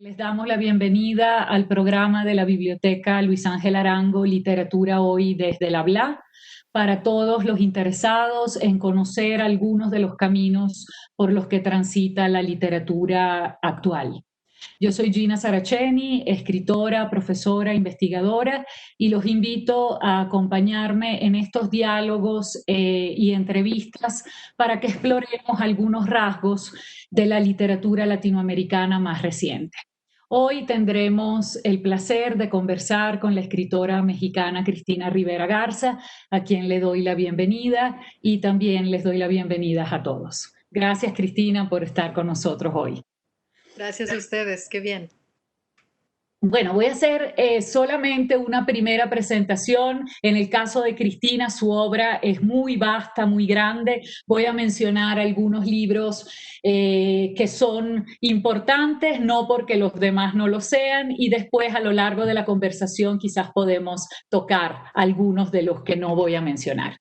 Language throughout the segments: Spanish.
Les damos la bienvenida al programa de la Biblioteca Luis Ángel Arango, Literatura Hoy desde el Habla, para todos los interesados en conocer algunos de los caminos por los que transita la literatura actual. Yo soy Gina Saraceni, escritora, profesora, investigadora, y los invito a acompañarme en estos diálogos y entrevistas para que exploremos algunos rasgos de la literatura latinoamericana más reciente. Hoy tendremos el placer de conversar con la escritora mexicana Cristina Rivera Garza, a quien le doy la bienvenida y también les doy la bienvenida a todos. Gracias, Cristina, por estar con nosotros hoy. Gracias a ustedes, qué bien. Bueno, voy a hacer solamente una primera presentación. En el caso de Cristina, su obra es muy vasta, muy grande. Voy a mencionar algunos libros que son importantes, no porque los demás no lo sean, y después a lo largo de la conversación quizás podemos tocar algunos de los que no voy a mencionar.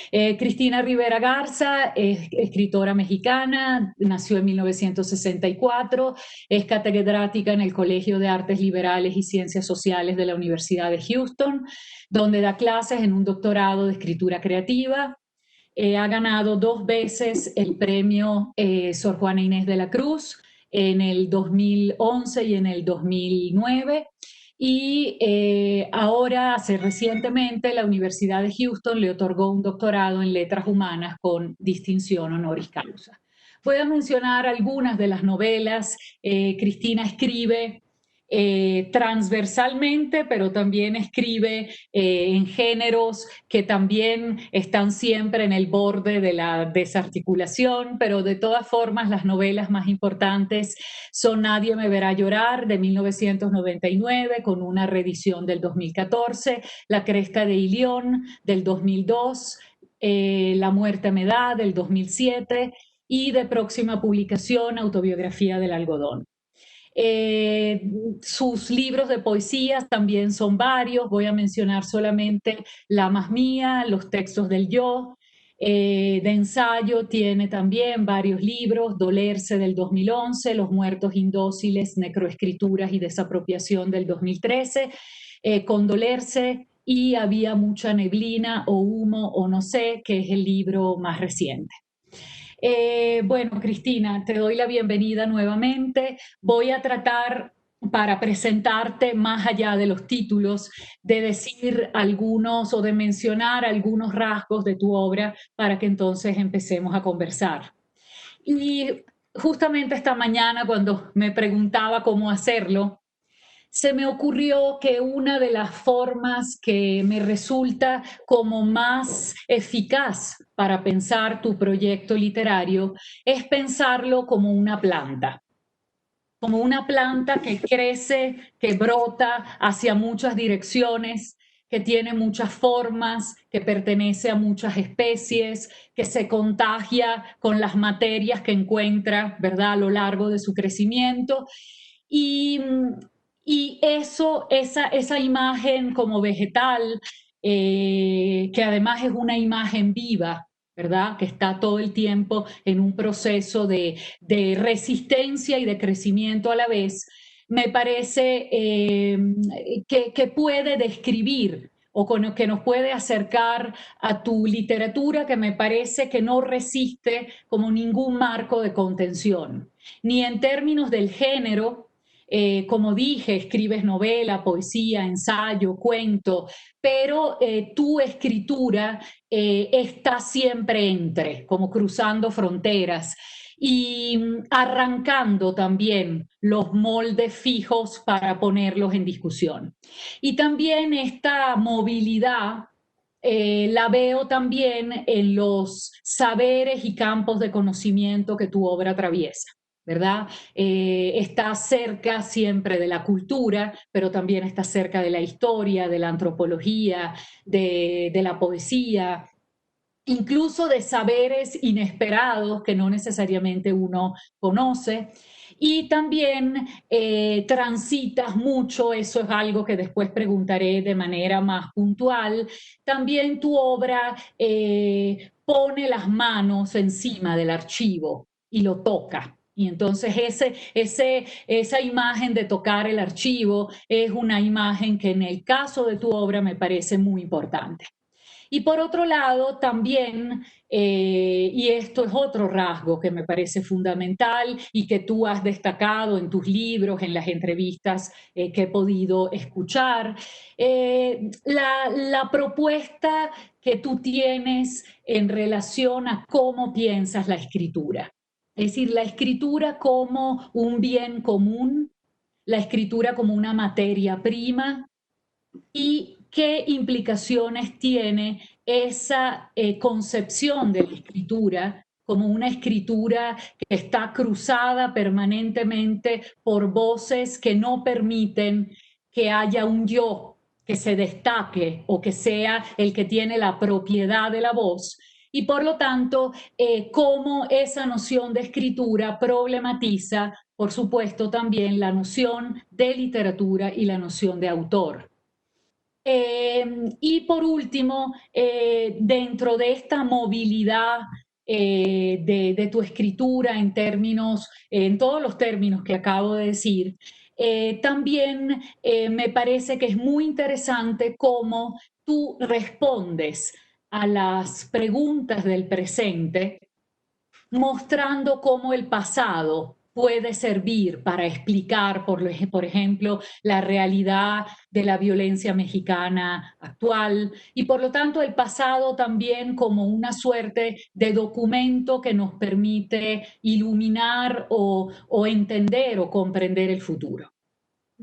Cristina Rivera Garza es escritora mexicana, nació en 1964, es catedrática en el Colegio de Artes Liberales y Ciencias Sociales de la Universidad de Houston, donde da clases en un doctorado de escritura creativa. Ha ganado 2 veces el premio Sor Juana Inés de la Cruz en el 2011 y en el 2009. Y ahora, hace recientemente, la Universidad de Houston le otorgó un doctorado en letras humanas con distinción honoris causa. Voy a mencionar algunas de las novelas. Cristina escribe transversalmente, pero también escribe en géneros que también están siempre en el borde de la desarticulación, pero de todas formas las novelas más importantes son Nadie me verá llorar, de 1999, con una reedición del 2014, La cresta de Ilión, del 2002, La muerte me da, del 2007, y de próxima publicación, Autobiografía del algodón. Eh, Sus libros de poesías también son varios. Voy a mencionar solamente La más mía, Los textos del yo. De ensayo tiene también varios libros: Dolerse, del 2011, Los muertos indóciles, Necroescrituras y desapropiación, del 2013, Condolerse y Había mucha neblina o humo o no sé, que es el libro más reciente. Bueno, Cristina, te doy la bienvenida nuevamente. Voy a tratar, para presentarte más allá de los títulos, de decir algunos o de mencionar algunos rasgos de tu obra para que entonces empecemos a conversar. Y justamente esta mañana, cuando me preguntaba cómo hacerlo, se me ocurrió que una de las formas que me resulta como más eficaz para pensar tu proyecto literario es pensarlo como una planta que crece, que brota hacia muchas direcciones, que tiene muchas formas, que pertenece a muchas especies, que se contagia con las materias que encuentra, ¿verdad?, a lo largo de su crecimiento. Y, y eso, esa imagen como vegetal, que además es una imagen viva, ¿verdad?, que está todo el tiempo en un proceso de resistencia y de crecimiento a la vez, me parece que puede describir o que nos puede acercar a tu literatura, que me parece que no resiste como ningún marco de contención, ni en términos del género. Como dije, escribes novela, poesía, ensayo, cuento, pero tu escritura está siempre entre, como cruzando fronteras y arrancando también los moldes fijos para ponerlos en discusión. Y también esta movilidad la veo también en los saberes y campos de conocimiento que tu obra atraviesa, ¿verdad? Está cerca siempre de la cultura, pero también está cerca de la historia, de la antropología, de la poesía, incluso de saberes inesperados que no necesariamente uno conoce. Y también transitas mucho, eso es algo que después preguntaré de manera más puntual. También tu obra pone las manos encima del archivo y lo toca. Y entonces esa imagen de tocar el archivo es una imagen que en el caso de tu obra me parece muy importante. Y por otro lado, también, y esto es otro rasgo que me parece fundamental y que tú has destacado en tus libros, en las entrevistas que he podido escuchar, la propuesta que tú tienes en relación a cómo piensas la escritura. Es decir, la escritura como un bien común, la escritura como una materia prima, y qué implicaciones tiene esa concepción de la escritura como una escritura que está cruzada permanentemente por voces que no permiten que haya un yo que se destaque o que sea el que tiene la propiedad de la voz. Y por lo tanto, cómo esa noción de escritura problematiza, por supuesto, también la noción de literatura y la noción de autor. Y por último, dentro de esta movilidad de tu escritura en términos, en todos los términos que acabo de decir, también me parece que es muy interesante cómo tú respondes a las preguntas del presente mostrando cómo el pasado puede servir para explicar, por ejemplo, la realidad de la violencia mexicana actual y por lo tanto el pasado también como una suerte de documento que nos permite iluminar o entender o comprender el futuro.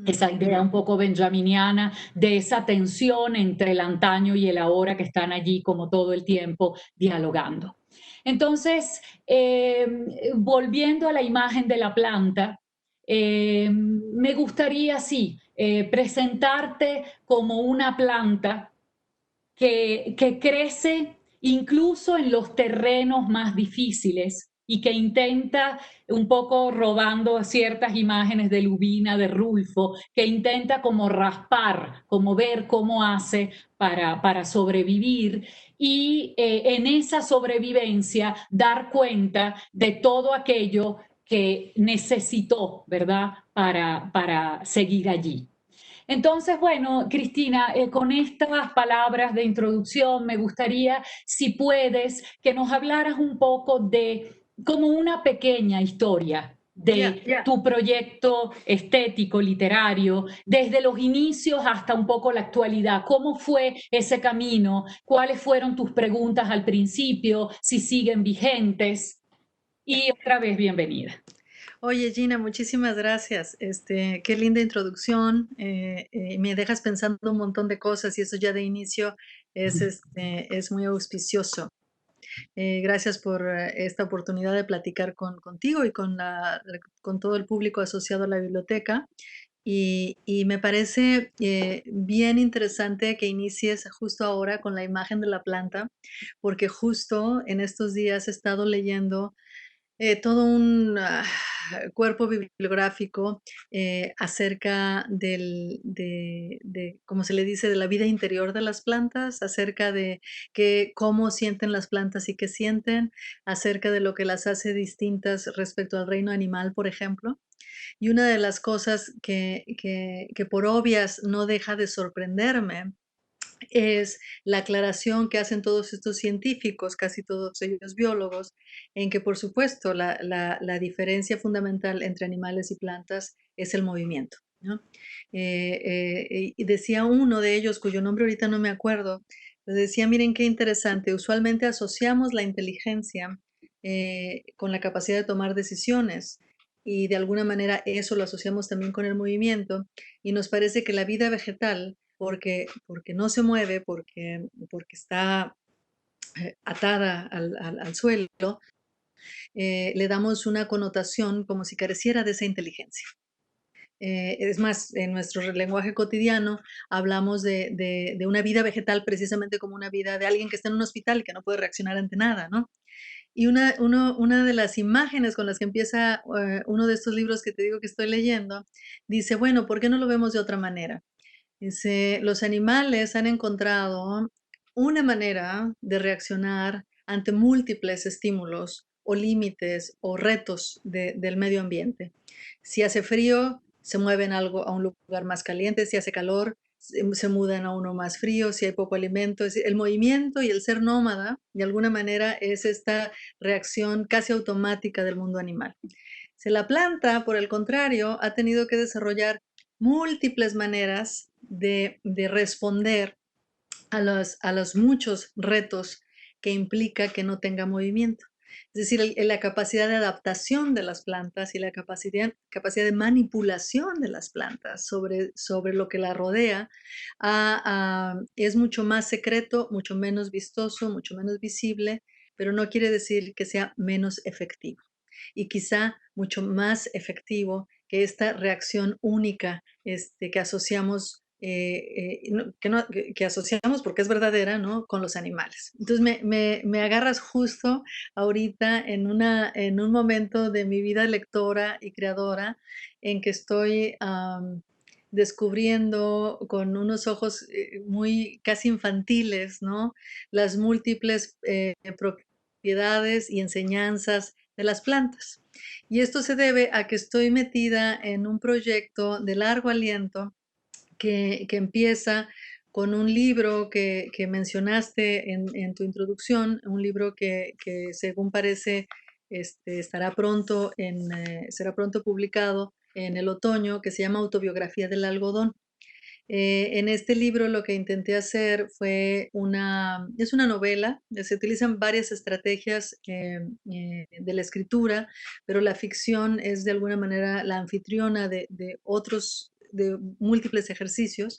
Esa idea un poco benjaminiana de esa tensión entre el antaño y el ahora que están allí como todo el tiempo dialogando. Entonces, volviendo a la imagen de la planta, me gustaría, sí, presentarte como una planta que crece incluso en los terrenos más difíciles y que intenta, un poco robando ciertas imágenes de Lubina, de Rulfo, que intenta como raspar, como ver cómo hace para sobrevivir y en esa sobrevivencia dar cuenta de todo aquello que necesitó, ¿verdad?, para seguir allí. Entonces, bueno, Cristina, con estas palabras de introducción, me gustaría, si puedes, que nos hablaras un poco de como una pequeña historia de tu proyecto estético, literario, desde los inicios hasta un poco la actualidad. ¿Cómo fue ese camino? ¿Cuáles fueron tus preguntas al principio? Si siguen vigentes. Y otra vez, bienvenida. Oye, Gina, muchísimas gracias. Qué linda introducción. Me dejas pensando un montón de cosas y eso ya de inicio es muy auspicioso. Gracias por esta oportunidad de platicar contigo y con todo el público asociado a la biblioteca. Y me parece bien interesante que inicies justo ahora con la imagen de la planta, porque justo en estos días he estado leyendo todo un cuerpo bibliográfico acerca ¿cómo se le dice?, de la vida interior de las plantas, acerca de cómo sienten las plantas y qué sienten, acerca de lo que las hace distintas respecto al reino animal, por ejemplo. Y una de las cosas que por obvias no deja de sorprenderme es la aclaración que hacen todos estos científicos, casi todos ellos biólogos, en que, por supuesto, la diferencia fundamental entre animales y plantas es el movimiento, ¿no? Y decía uno de ellos, cuyo nombre ahorita no me acuerdo, pero decía: "Miren qué interesante, usualmente asociamos la inteligencia, con la capacidad de tomar decisiones, y de alguna manera eso lo asociamos también con el movimiento, y nos parece que la vida vegetal porque no se mueve, porque está atada al suelo, le damos una connotación como si careciera de esa inteligencia. Es más, en nuestro lenguaje cotidiano hablamos de una vida vegetal precisamente como una vida de alguien que está en un hospital y que no puede reaccionar ante nada, ¿no? Y una de las imágenes con las que empieza uno de estos libros que te digo que estoy leyendo, dice, bueno, ¿por qué no lo vemos de otra manera? Dice, los animales han encontrado una manera de reaccionar ante múltiples estímulos o límites o retos del medio ambiente. Si hace frío, se mueven algo a un lugar más caliente, si hace calor, se mudan a uno más frío, si hay poco alimento. Es decir, el movimiento y el ser nómada, de alguna manera, es esta reacción casi automática del mundo animal. Si la planta, por el contrario, ha tenido que desarrollar múltiples maneras de responder a los muchos retos que implica que no tenga movimiento. Es decir, la capacidad de adaptación de las plantas y la capacidad de manipulación de las plantas sobre lo que la rodea es mucho más secreto, mucho menos vistoso, mucho menos visible, pero no quiere decir que sea menos efectivo. Y quizá mucho más efectivo que esta reacción única que asociamos que asociamos porque es verdadera, ¿no? Con los animales. Entonces me agarras justo ahorita en un momento de mi vida lectora y creadora en que estoy descubriendo con unos ojos muy casi infantiles, ¿no? Las múltiples propiedades y enseñanzas de las plantas. Y esto se debe a que estoy metida en un proyecto de largo aliento que empieza con un libro que mencionaste en tu introducción, un libro que según parece será pronto publicado en el otoño, que se llama Autobiografía del algodón. En este libro lo que intenté hacer es una novela, se utilizan varias estrategias de la escritura, pero la ficción es de alguna manera la anfitriona de múltiples ejercicios.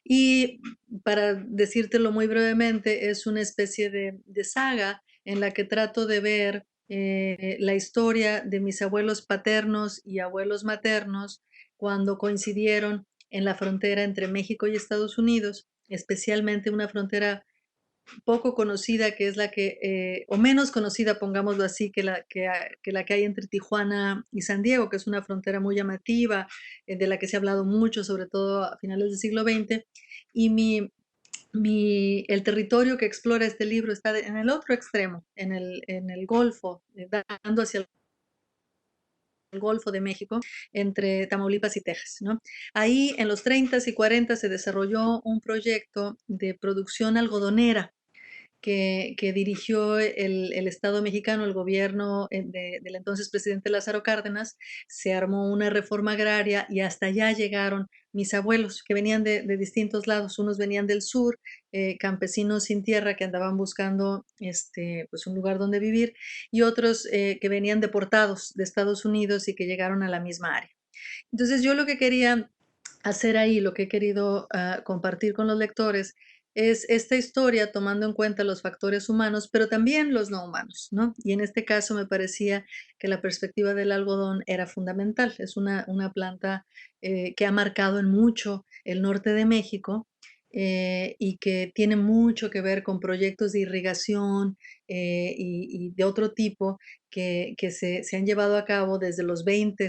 Y para decírtelo muy brevemente, es una especie de saga en la que trato de ver la historia de mis abuelos paternos y abuelos maternos cuando coincidieron en la frontera entre México y Estados Unidos, especialmente una frontera poco conocida, que es o menos conocida, pongámoslo así, que la que hay entre Tijuana y San Diego, que es una frontera muy llamativa, de la que se ha hablado mucho, sobre todo a finales del siglo XX. Y el territorio que explora este libro está en el otro extremo, en el Golfo, dando hacia el Golfo de México, entre Tamaulipas y Texas, ¿no? Ahí en los 30s y 40s se desarrolló un proyecto de producción algodonera que dirigió el Estado mexicano, el gobierno del entonces presidente Lázaro Cárdenas. Se armó una reforma agraria y hasta allá llegaron mis abuelos, que venían de distintos lados. Unos venían del sur, campesinos sin tierra que andaban buscando pues un lugar donde vivir, y otros que venían deportados de Estados Unidos y que llegaron a la misma área. Entonces yo lo que quería hacer ahí, lo que he querido compartir con los lectores, es esta historia tomando en cuenta los factores humanos, pero también los no humanos, ¿no? Y en este caso me parecía que la perspectiva del algodón era fundamental. Es una planta que ha marcado en mucho el norte de México, y que tiene mucho que ver con proyectos de irrigación y de otro tipo que se han llevado a cabo desde los 20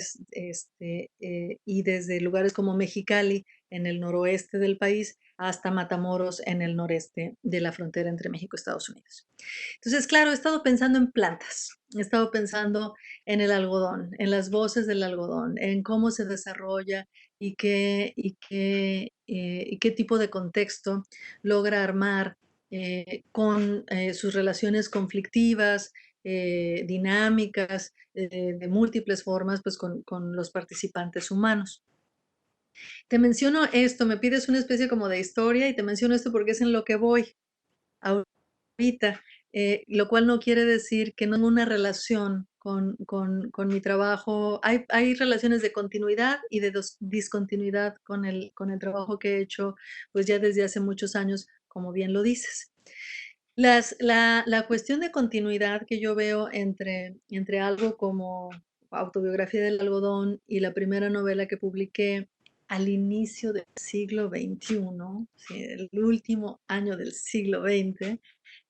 y desde lugares como Mexicali en el noroeste del país hasta Matamoros en el noreste de la frontera entre México y Estados Unidos. Entonces, claro, he estado pensando en plantas, he estado pensando en el algodón, en las voces del algodón, en cómo se desarrolla y qué tipo de contexto logra armar con sus relaciones conflictivas, dinámicas, de múltiples formas, pues con los participantes humanos. Te menciono esto, me pides una especie como de historia y te menciono esto porque es en lo que voy ahorita, lo cual no quiere decir que no tengo una relación con mi trabajo. Hay relaciones de continuidad y de discontinuidad con el trabajo que he hecho, pues ya desde hace muchos años, como bien lo dices. La cuestión de continuidad que yo veo entre algo como Autobiografía del algodón y la primera novela que publiqué al inicio del siglo XXI, sí, el último año del siglo XX,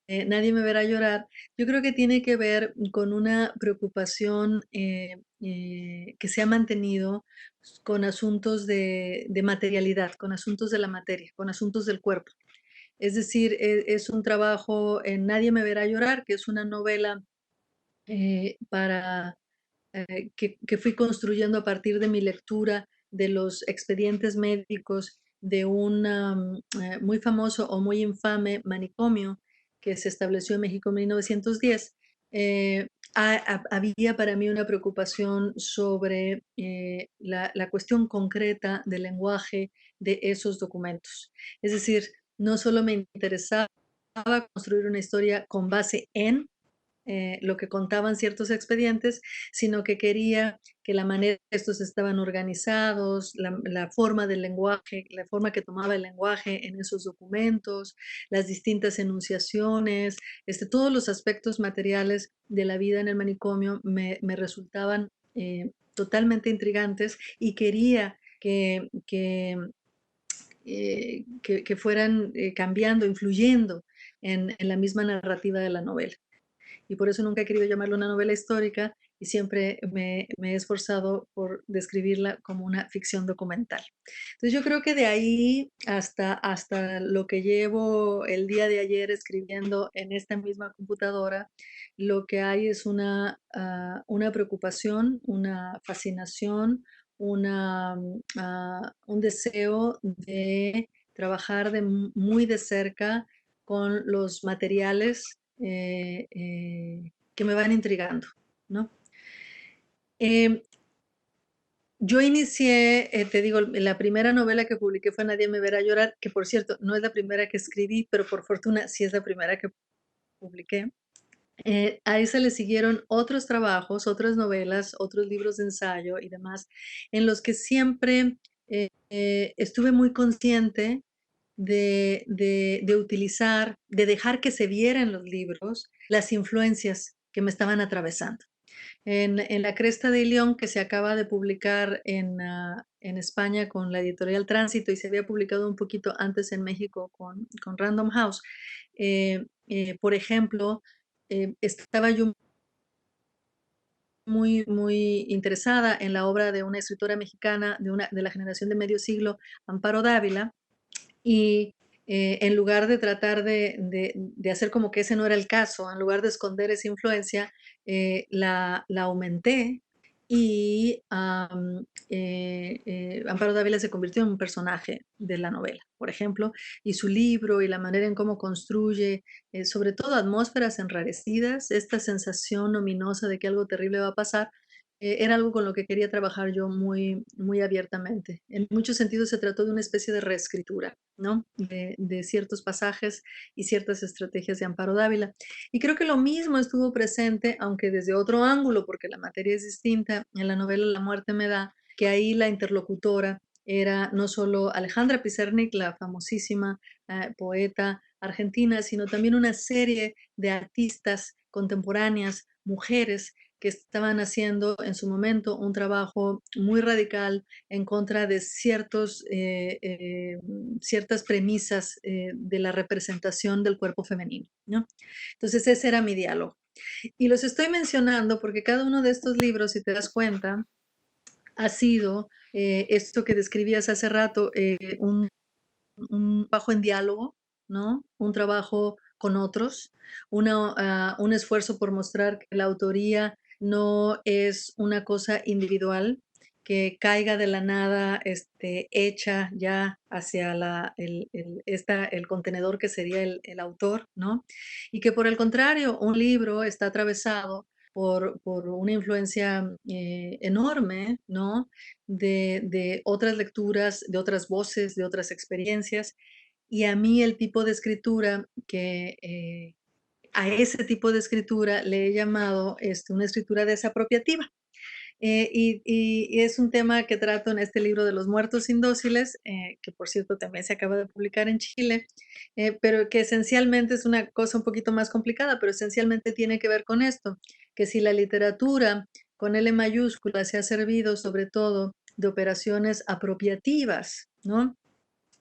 Nadie me verá llorar, yo creo que tiene que ver con una preocupación que se ha mantenido con asuntos de materialidad, con asuntos de la materia, con asuntos del cuerpo. Es decir, es un trabajo en Nadie me verá llorar, que es una novela para que fui construyendo a partir de mi lectura de los expedientes médicos de un muy famoso o muy infame manicomio que se estableció en México en 1910. Había para mí una preocupación sobre la cuestión concreta del lenguaje de esos documentos. Es decir, no solo me interesaba construir una historia con base en lo que contaban ciertos expedientes, sino que quería que la manera en que estos estaban organizados, la forma del lenguaje, la forma que tomaba el lenguaje en esos documentos, las distintas enunciaciones, todos los aspectos materiales de la vida en el manicomio me resultaban totalmente intrigantes y quería que fueran cambiando, influyendo en la misma narrativa de la novela y por eso nunca he querido llamarlo una novela histórica y siempre me he esforzado por describirla como una ficción documental. Entonces yo creo que de ahí hasta lo que llevo el día de ayer escribiendo en esta misma computadora, lo que hay es una preocupación, una fascinación, un deseo de trabajar muy de cerca con los materiales que me van intrigando, ¿no? Em, yo inicié, te digo, la primera novela que publiqué fue Nadie me verá llorar, que por cierto, no es la primera que escribí, pero por fortuna sí es la primera que publiqué. A esa le siguieron otros trabajos, otras novelas, otros libros de ensayo y demás, en los que siempre estuve muy consciente de utilizar, de dejar que se viera en los libros las influencias que me estaban atravesando. En La Cresta de León, que se acaba de publicar en España con la editorial Tránsito y se había publicado un poquito antes en México con Random House, por ejemplo, estaba yo muy interesada en la obra de una escritora mexicana de la generación de medio siglo, Amparo Dávila, y en lugar de tratar de hacer como que ese no era el caso, en lugar de esconder esa influencia, la aumenté y Amparo Dávila se convirtió en un personaje de la novela, por ejemplo, y su libro y la manera en cómo construye, sobre todo atmósferas enrarecidas, esta sensación ominosa de que algo terrible va a pasar, era algo con lo que quería trabajar yo muy abiertamente. En muchos sentidos se trató de una especie de reescritura, ¿no? De ciertos pasajes y ciertas estrategias de Amparo Dávila. Y creo que lo mismo estuvo presente, aunque desde otro ángulo, porque la materia es distinta, en la novela La muerte me da, que ahí la interlocutora era no solo Alejandra Pizarnik, la famosísima poeta argentina, sino también una serie de artistas contemporáneas, mujeres, que estaban haciendo en su momento un trabajo muy radical en contra de ciertas premisas de la representación del cuerpo femenino, ¿no? Entonces ese era mi diálogo. Y los estoy mencionando porque cada uno de estos libros, si te das cuenta, ha sido esto que describías hace rato, un trabajo en diálogo, ¿no? Un trabajo con otros, un esfuerzo por mostrar que la autoría no es una cosa individual, que caiga de la nada, hecha ya hacia el contenedor que sería el autor, ¿no? Y que por el contrario, un libro está atravesado por una influencia enorme, ¿no? De otras lecturas, de otras voces, de otras experiencias. Y a mí el tipo de escritura a ese tipo de escritura le he llamado una escritura desapropiativa. Y es un tema que trato en este libro de los muertos indóciles, que por cierto también se acaba de publicar en Chile, pero que esencialmente es una cosa un poquito más complicada, pero esencialmente tiene que ver con esto, que si la literatura con L mayúscula se ha servido sobre todo de operaciones apropiativas, ¿no?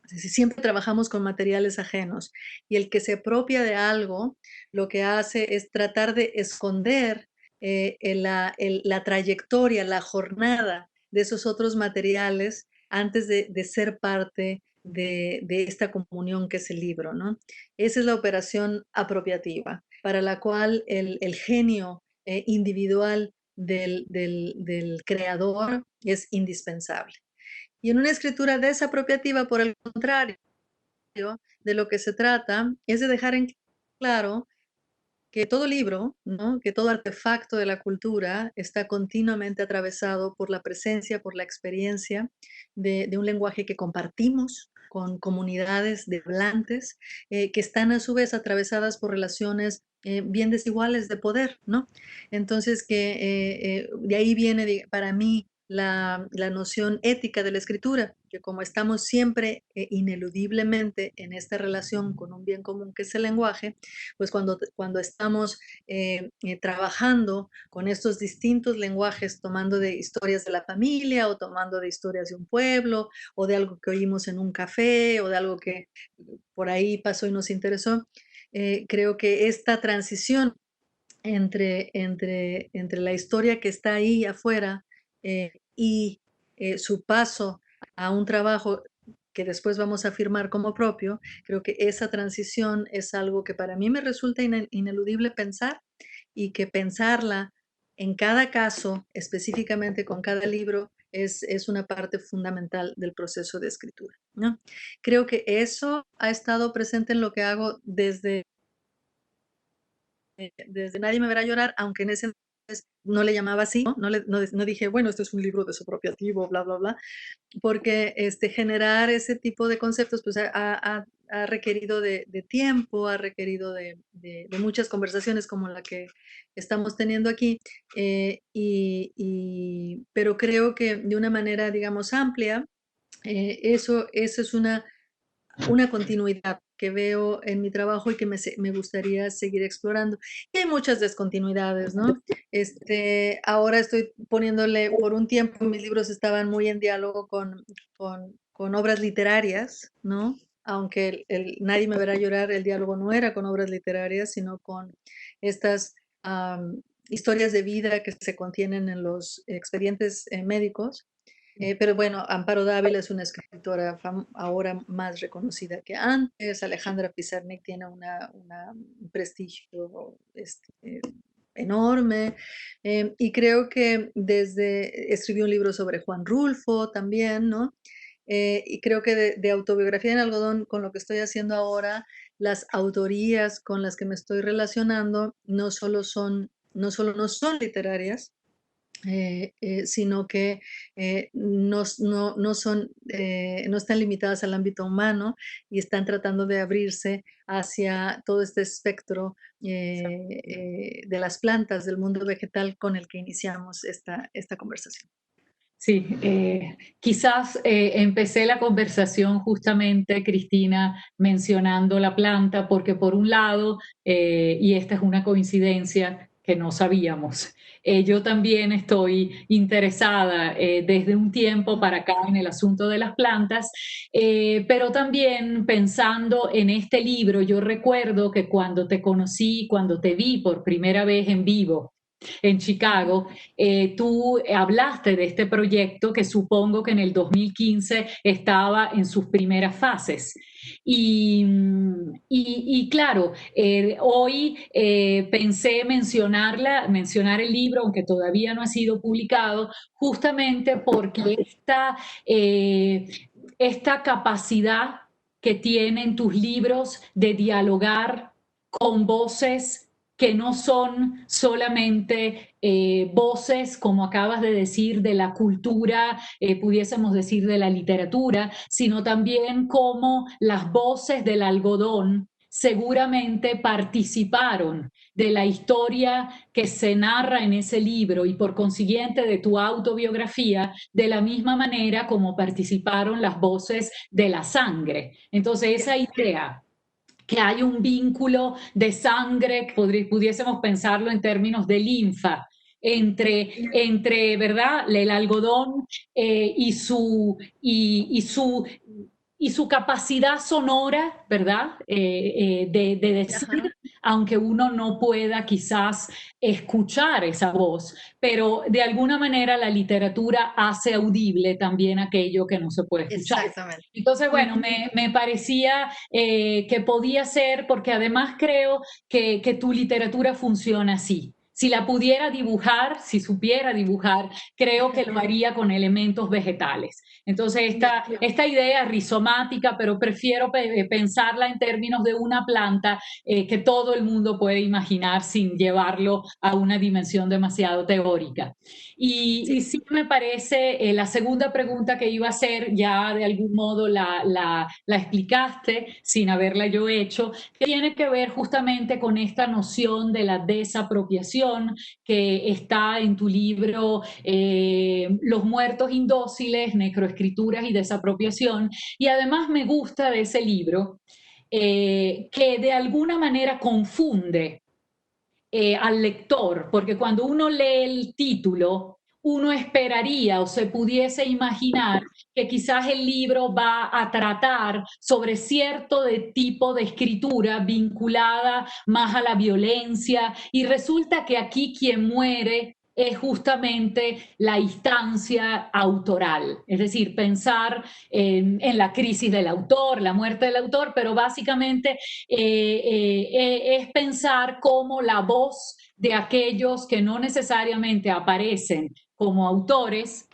Es decir, siempre trabajamos con materiales ajenos y el que se apropia de algo lo que hace es tratar de esconder la trayectoria, la jornada de esos otros materiales antes de ser parte de esta comunión que es el libro, ¿no? Esa es la operación apropiativa, para la cual el genio individual del creador es indispensable. Y en una escritura desapropiativa, por el contrario, de lo que se trata es de dejar en claro que todo libro, ¿no? Que todo artefacto de la cultura está continuamente atravesado por la presencia, por la experiencia de un lenguaje que compartimos con comunidades de hablantes, que están a su vez atravesadas por relaciones bien desiguales de poder, ¿no? Entonces, de ahí viene para mí la noción ética de la escritura, que como estamos siempre ineludiblemente en esta relación con un bien común que es el lenguaje, pues cuando estamos trabajando con estos distintos lenguajes, tomando de historias de la familia o tomando de historias de un pueblo o de algo que oímos en un café o de algo que por ahí pasó y nos interesó, creo que esta transición entre la historia que está ahí afuera y su paso a un trabajo que después vamos a firmar como propio, creo que esa transición es algo que para mí me resulta ineludible pensar y que pensarla en cada caso, específicamente con cada libro, es una parte fundamental del proceso de escritura, ¿no? Creo que eso ha estado presente en lo que hago desde Nadie me verá llorar, aunque en ese entonces no le llamaba así, ¿no? No dije, bueno, este es un libro desapropiativo, bla, bla, bla, porque generar ese tipo de conceptos pues ha requerido de tiempo, ha requerido de muchas conversaciones como la que estamos teniendo aquí, pero creo que de una manera, digamos, amplia, eso es una continuidad que veo en mi trabajo y que me gustaría seguir explorando. Y hay muchas descontinuidades, ¿no? Ahora estoy poniéndole, por un tiempo mis libros estaban muy en diálogo con obras literarias, ¿no? Aunque Nadie me verá llorar, el diálogo no era con obras literarias, sino con estas historias de vida que se contienen en los expedientes médicos. Pero bueno, Amparo Dávila es una escritora ahora más reconocida que antes. Alejandra Pizarnik tiene un prestigio enorme. Y creo que escribió un libro sobre Juan Rulfo también, ¿no? Y creo que de autobiografía en algodón, con lo que estoy haciendo ahora, las autorías con las que me estoy relacionando no solo no son literarias, sino que no están limitadas al ámbito humano y están tratando de abrirse hacia todo este espectro de las plantas, del mundo vegetal con el que iniciamos esta conversación. Sí, quizás empecé la conversación justamente, Cristina, mencionando la planta, porque por un lado, y esta es una coincidencia que no sabíamos, yo también estoy interesada desde un tiempo para acá en el asunto de las plantas, pero también pensando en este libro, yo recuerdo que cuando te conocí, cuando te vi por primera vez en vivo, en Chicago, tú hablaste de este proyecto que supongo que en el 2015 estaba en sus primeras fases. Y claro, hoy pensé mencionar el libro, aunque todavía no ha sido publicado, justamente porque esta capacidad que tienen tus libros de dialogar con voces que no son solamente voces, como acabas de decir, de la cultura, pudiésemos decir de la literatura, sino también como las voces del algodón seguramente participaron de la historia que se narra en ese libro y por consiguiente de tu autobiografía, de la misma manera como participaron las voces de la sangre. Entonces, esa idea que hay un vínculo de sangre, pudiésemos pensarlo en términos de linfa, ¿verdad? El algodón y su capacidad sonora, ¿verdad? De decir, Ajá, aunque uno no pueda quizás escuchar esa voz, pero de alguna manera la literatura hace audible también aquello que no se puede escuchar. exactamente. Entonces, bueno, Ujú. me parecía que podía ser, porque además creo que tu literatura funciona así. Si la pudiera dibujar, si supiera dibujar, creo que lo haría con elementos vegetales. Entonces, esta idea rizomática, pero prefiero pensarla en términos de una planta que todo el mundo puede imaginar sin llevarlo a una dimensión demasiado teórica. Y sí me parece, la segunda pregunta que iba a hacer, ya de algún modo la explicaste sin haberla yo hecho, que tiene que ver justamente con esta noción de la desapropiación que está en tu libro Los muertos indóciles, necroescrituras y desapropiación. Y además me gusta de ese libro que de alguna manera confunde al lector, porque cuando uno lee el título, uno esperaría o se pudiese imaginar que quizás el libro va a tratar sobre cierto tipo de escritura vinculada más a la violencia y resulta que aquí quien muere es justamente la instancia autoral, es decir, pensar en la crisis del autor, la muerte del autor, pero básicamente es pensar cómo la voz de aquellos que no necesariamente aparecen como autores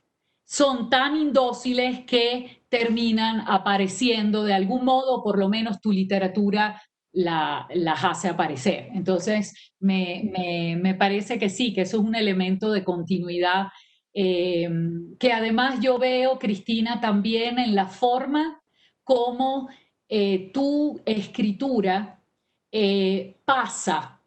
son tan indóciles que terminan apareciendo de algún modo, por lo menos tu literatura las hace aparecer. Entonces, me parece que sí, que eso es un elemento de continuidad que además yo veo, Cristina, también en la forma como tu escritura pasa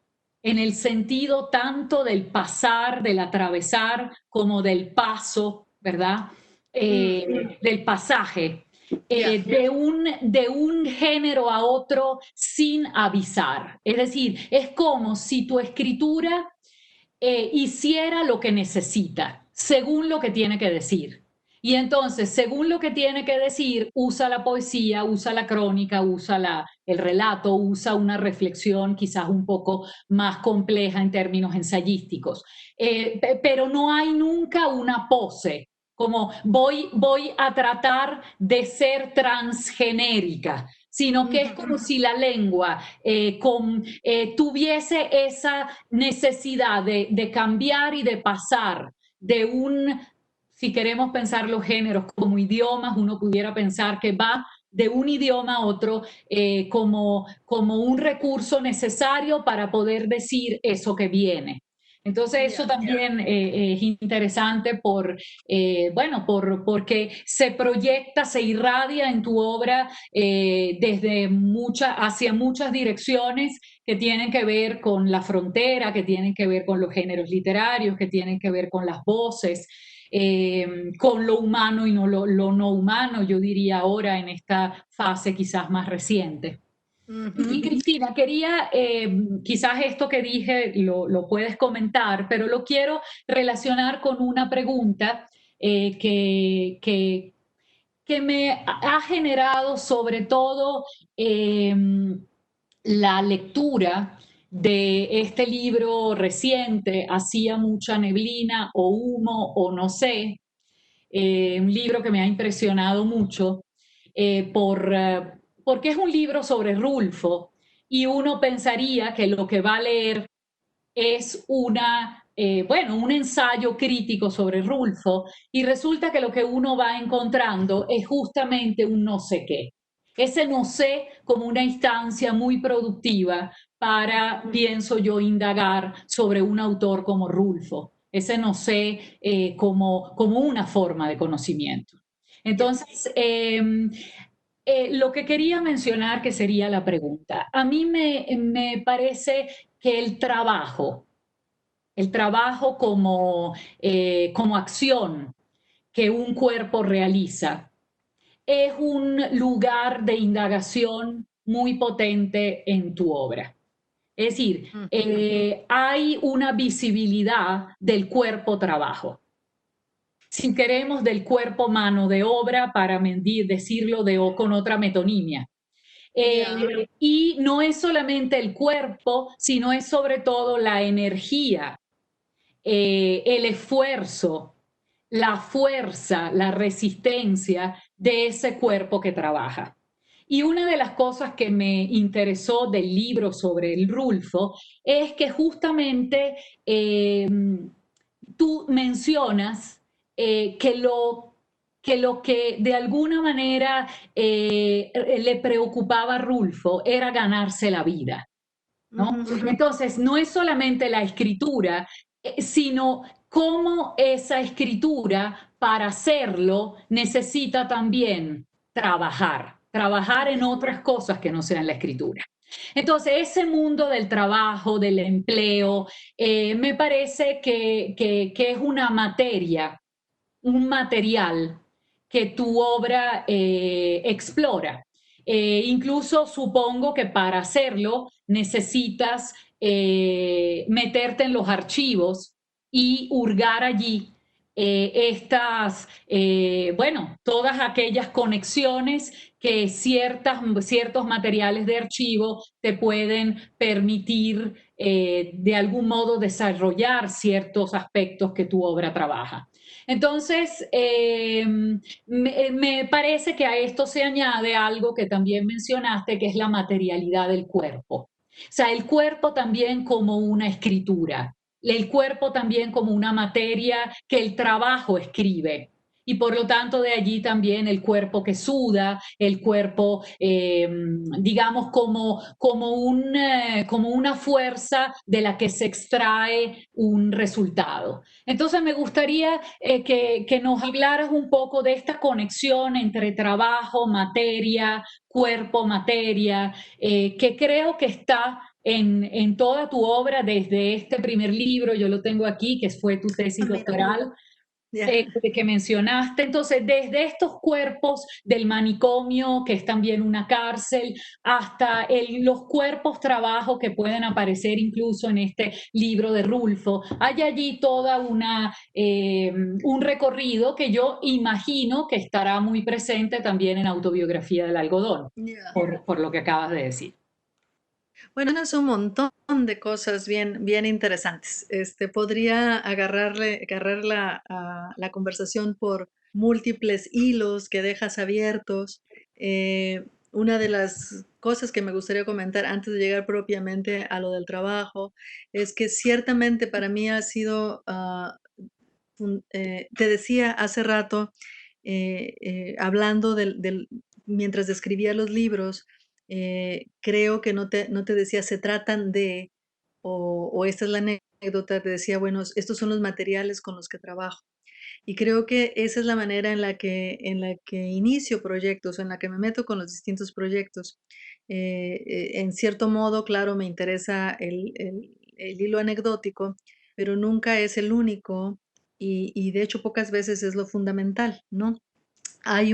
en el sentido tanto del pasar, del atravesar, como del paso, ¿verdad? Del pasaje, de un género a otro sin avisar. Es decir, es como si tu escritura hiciera lo que necesita, según lo que tiene que decir. Y entonces, según lo que tiene que decir, usa la poesía, usa la crónica, usa el relato, usa una reflexión quizás un poco más compleja en términos ensayísticos. Pero no hay nunca una pose, como voy a tratar de ser transgenérica, sino que es como si la lengua tuviese esa necesidad de cambiar y de pasar de si queremos pensar los géneros como idiomas, uno pudiera pensar que va de un idioma a otro como un recurso necesario para poder decir eso que viene. Entonces eso también es interesante porque se proyecta, se irradia en tu obra hacia muchas direcciones que tienen que ver con la frontera, que tienen que ver con los géneros literarios, que tienen que ver con las voces, con lo humano y lo no humano, yo diría ahora en esta fase quizás más reciente. Y Cristina, quería, quizás esto que dije lo puedes comentar, pero lo quiero relacionar con una pregunta que me ha generado sobre todo la lectura de este libro reciente, Hacía mucha neblina o humo o no sé, un libro que me ha impresionado mucho porque es un libro sobre Rulfo y uno pensaría que lo que va a leer es un ensayo crítico sobre Rulfo y resulta que lo que uno va encontrando es justamente un no sé qué. Ese no sé como una instancia muy productiva para, pienso yo, indagar sobre un autor como Rulfo. Ese no sé como una forma de conocimiento. Entonces, lo que quería mencionar, que sería la pregunta, a mí me parece que el trabajo como acción que un cuerpo realiza, es un lugar de indagación muy potente en tu obra. Es decir, hay una visibilidad del cuerpo trabajo. Si queremos del cuerpo mano de obra, para decirlo con otra metonimia. Y no es solamente el cuerpo, sino es sobre todo la energía, el esfuerzo, la fuerza, la resistencia de ese cuerpo que trabaja. Y una de las cosas que me interesó del libro sobre el Rulfo es que justamente eh, tú mencionas que lo que de alguna manera le preocupaba a Rulfo era ganarse la vida, ¿no? Ujú. Entonces, no es solamente la escritura, sino cómo esa escritura, para hacerlo, necesita también trabajar en otras cosas que no sean la escritura. Entonces, ese mundo del trabajo, del empleo, me parece que es una materia, un material que tu obra explora. Incluso supongo que para hacerlo necesitas meterte en los archivos y hurgar allí bueno, todas aquellas conexiones que ciertos materiales de archivo te pueden permitir de algún modo desarrollar ciertos aspectos que tu obra trabaja. Entonces, me parece que a esto se añade algo que también mencionaste, que es la materialidad del cuerpo. O sea, el cuerpo también como una escritura, el cuerpo también como una materia que el trabajo escribe. Y por lo tanto de allí también el cuerpo que suda, el cuerpo, digamos, como una fuerza de la que se extrae un resultado. Entonces me gustaría que nos hablaras un poco de esta conexión entre trabajo, materia, cuerpo, materia, que creo que está en toda tu obra, desde este primer libro, yo lo tengo aquí, que fue tu tesis Mira, doctoral, ya. que mencionaste. Entonces, desde estos cuerpos del manicomio, que es también una cárcel, hasta los cuerpos trabajo que pueden aparecer incluso en este libro de Rulfo, hay allí toda un recorrido que yo imagino que estará muy presente también en Autobiografía del Algodón, Ya. por lo que acabas de decir. Bueno, es un montón de cosas bien interesantes. Podría agarrar la conversación por múltiples hilos que dejas abiertos. Una de las cosas que me gustaría comentar antes de llegar propiamente a lo del trabajo es que ciertamente para mí ha sido, te decía hace rato, hablando mientras describía los libros, creo que no te decía se tratan de, o esta es la anécdota, te decía, bueno, estos son los materiales con los que trabajo. Y creo que esa es la manera en la que inicio proyectos, en la que me meto con los distintos proyectos. En cierto modo, claro, me interesa el hilo anecdótico, pero nunca es el único y de hecho pocas veces es lo fundamental, ¿no? Hay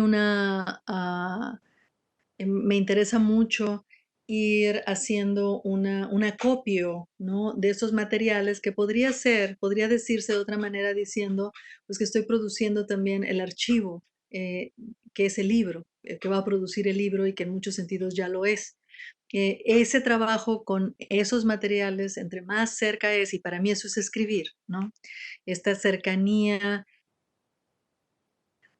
me interesa mucho ir haciendo un acopio, ¿no? De esos materiales que podría decirse de otra manera diciendo, pues que estoy produciendo también el archivo, eh, que es el libro, que va a producir el libro y que en muchos sentidos ya lo es. Ese trabajo con esos materiales, entre más cerca es, y para mí eso es escribir, ¿no? Esta cercanía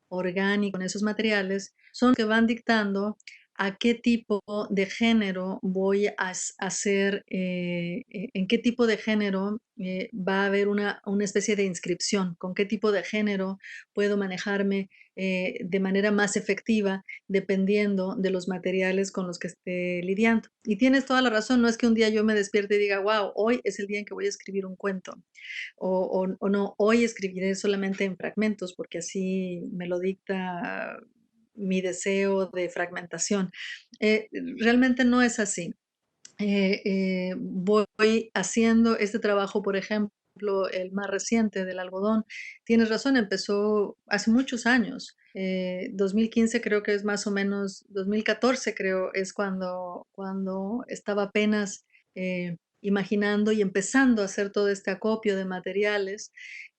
orgánico con esos materiales, son los que van dictando a qué tipo de género voy a hacer, en qué tipo de género va a haber una especie de inscripción, con qué tipo de género puedo manejarme de manera más efectiva dependiendo de los materiales con los que esté lidiando. Y tienes toda la razón, no es que un día yo me despierte y diga, wow, hoy es el día en que voy a escribir un cuento o no, hoy escribiré solamente en fragmentos, porque así me lo dicta mi deseo de fragmentación. Realmente no es así. Voy haciendo este trabajo, por ejemplo, el más reciente del algodón. Tienes razón, empezó hace muchos años. 2015 creo que es más o menos, 2014 creo es cuando estaba apenas imaginando y empezando a hacer todo este acopio de materiales.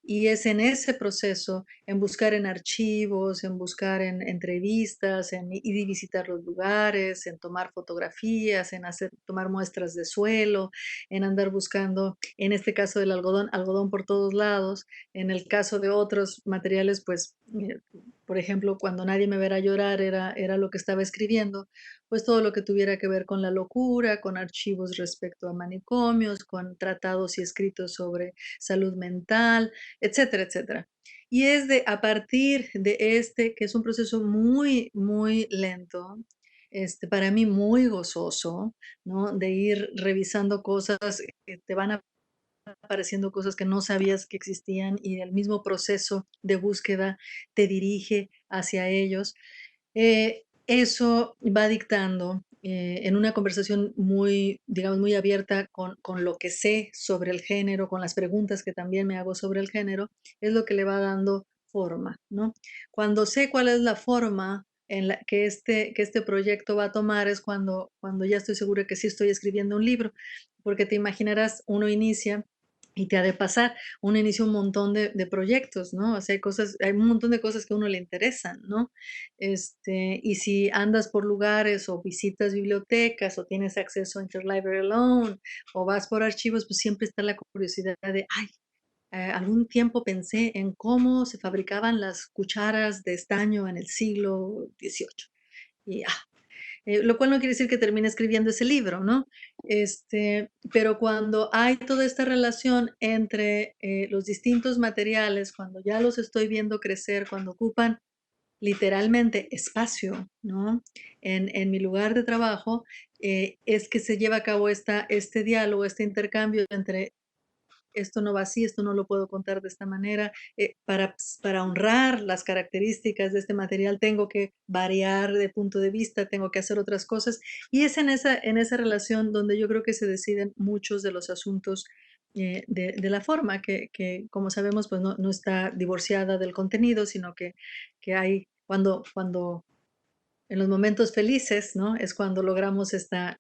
Y es en ese proceso, en buscar en archivos, en buscar en entrevistas, en ir y visitar los lugares, en tomar fotografías, en tomar muestras de suelo, en andar buscando, en este caso del algodón, algodón por todos lados. En el caso de otros materiales, pues, por ejemplo, cuando nadie me verá llorar era lo que estaba escribiendo, pues todo lo que tuviera que ver con la locura, con archivos respecto a manicomios, con tratados y escritos sobre salud mental, etcétera, etcétera. Y es a partir de que es un proceso muy, muy lento, para mí muy gozoso, ¿no? De ir revisando cosas, te van apareciendo cosas que no sabías que existían y el mismo proceso de búsqueda te dirige hacia ellos. Eso va dictando, en una conversación muy, digamos, muy abierta con lo que sé sobre el género, con las preguntas que también me hago sobre el género, es lo que le va dando forma, ¿no? Cuando sé cuál es la forma en la que este proyecto va a tomar, es cuando ya estoy segura que sí estoy escribiendo un libro, porque te imaginarás, uno inicia y te ha de pasar, uno inicia un montón de proyectos, ¿no? O sea, hay un montón de cosas que a uno le interesan, ¿no? Y si andas por lugares o visitas bibliotecas o tienes acceso a Interlibrary Loan o vas por archivos, pues siempre está la curiosidad de, ay, algún tiempo pensé en cómo se fabricaban las cucharas de estaño en el siglo XVIII. Y, lo cual no quiere decir que termine escribiendo ese libro, ¿no? Pero cuando hay toda esta relación entre los distintos materiales, cuando ya los estoy viendo crecer, cuando ocupan literalmente espacio, ¿no? En mi lugar de trabajo, es que se lleva a cabo este diálogo, este intercambio entre esto no va así, esto no lo puedo contar de esta manera. Para honrar las características de este material tengo que variar de punto de vista, tengo que hacer otras cosas. Y es en esa relación donde yo creo que se deciden muchos de los asuntos de la forma, que como sabemos, pues no está divorciada del contenido, sino que hay, cuando en los momentos felices, ¿no? Es cuando logramos este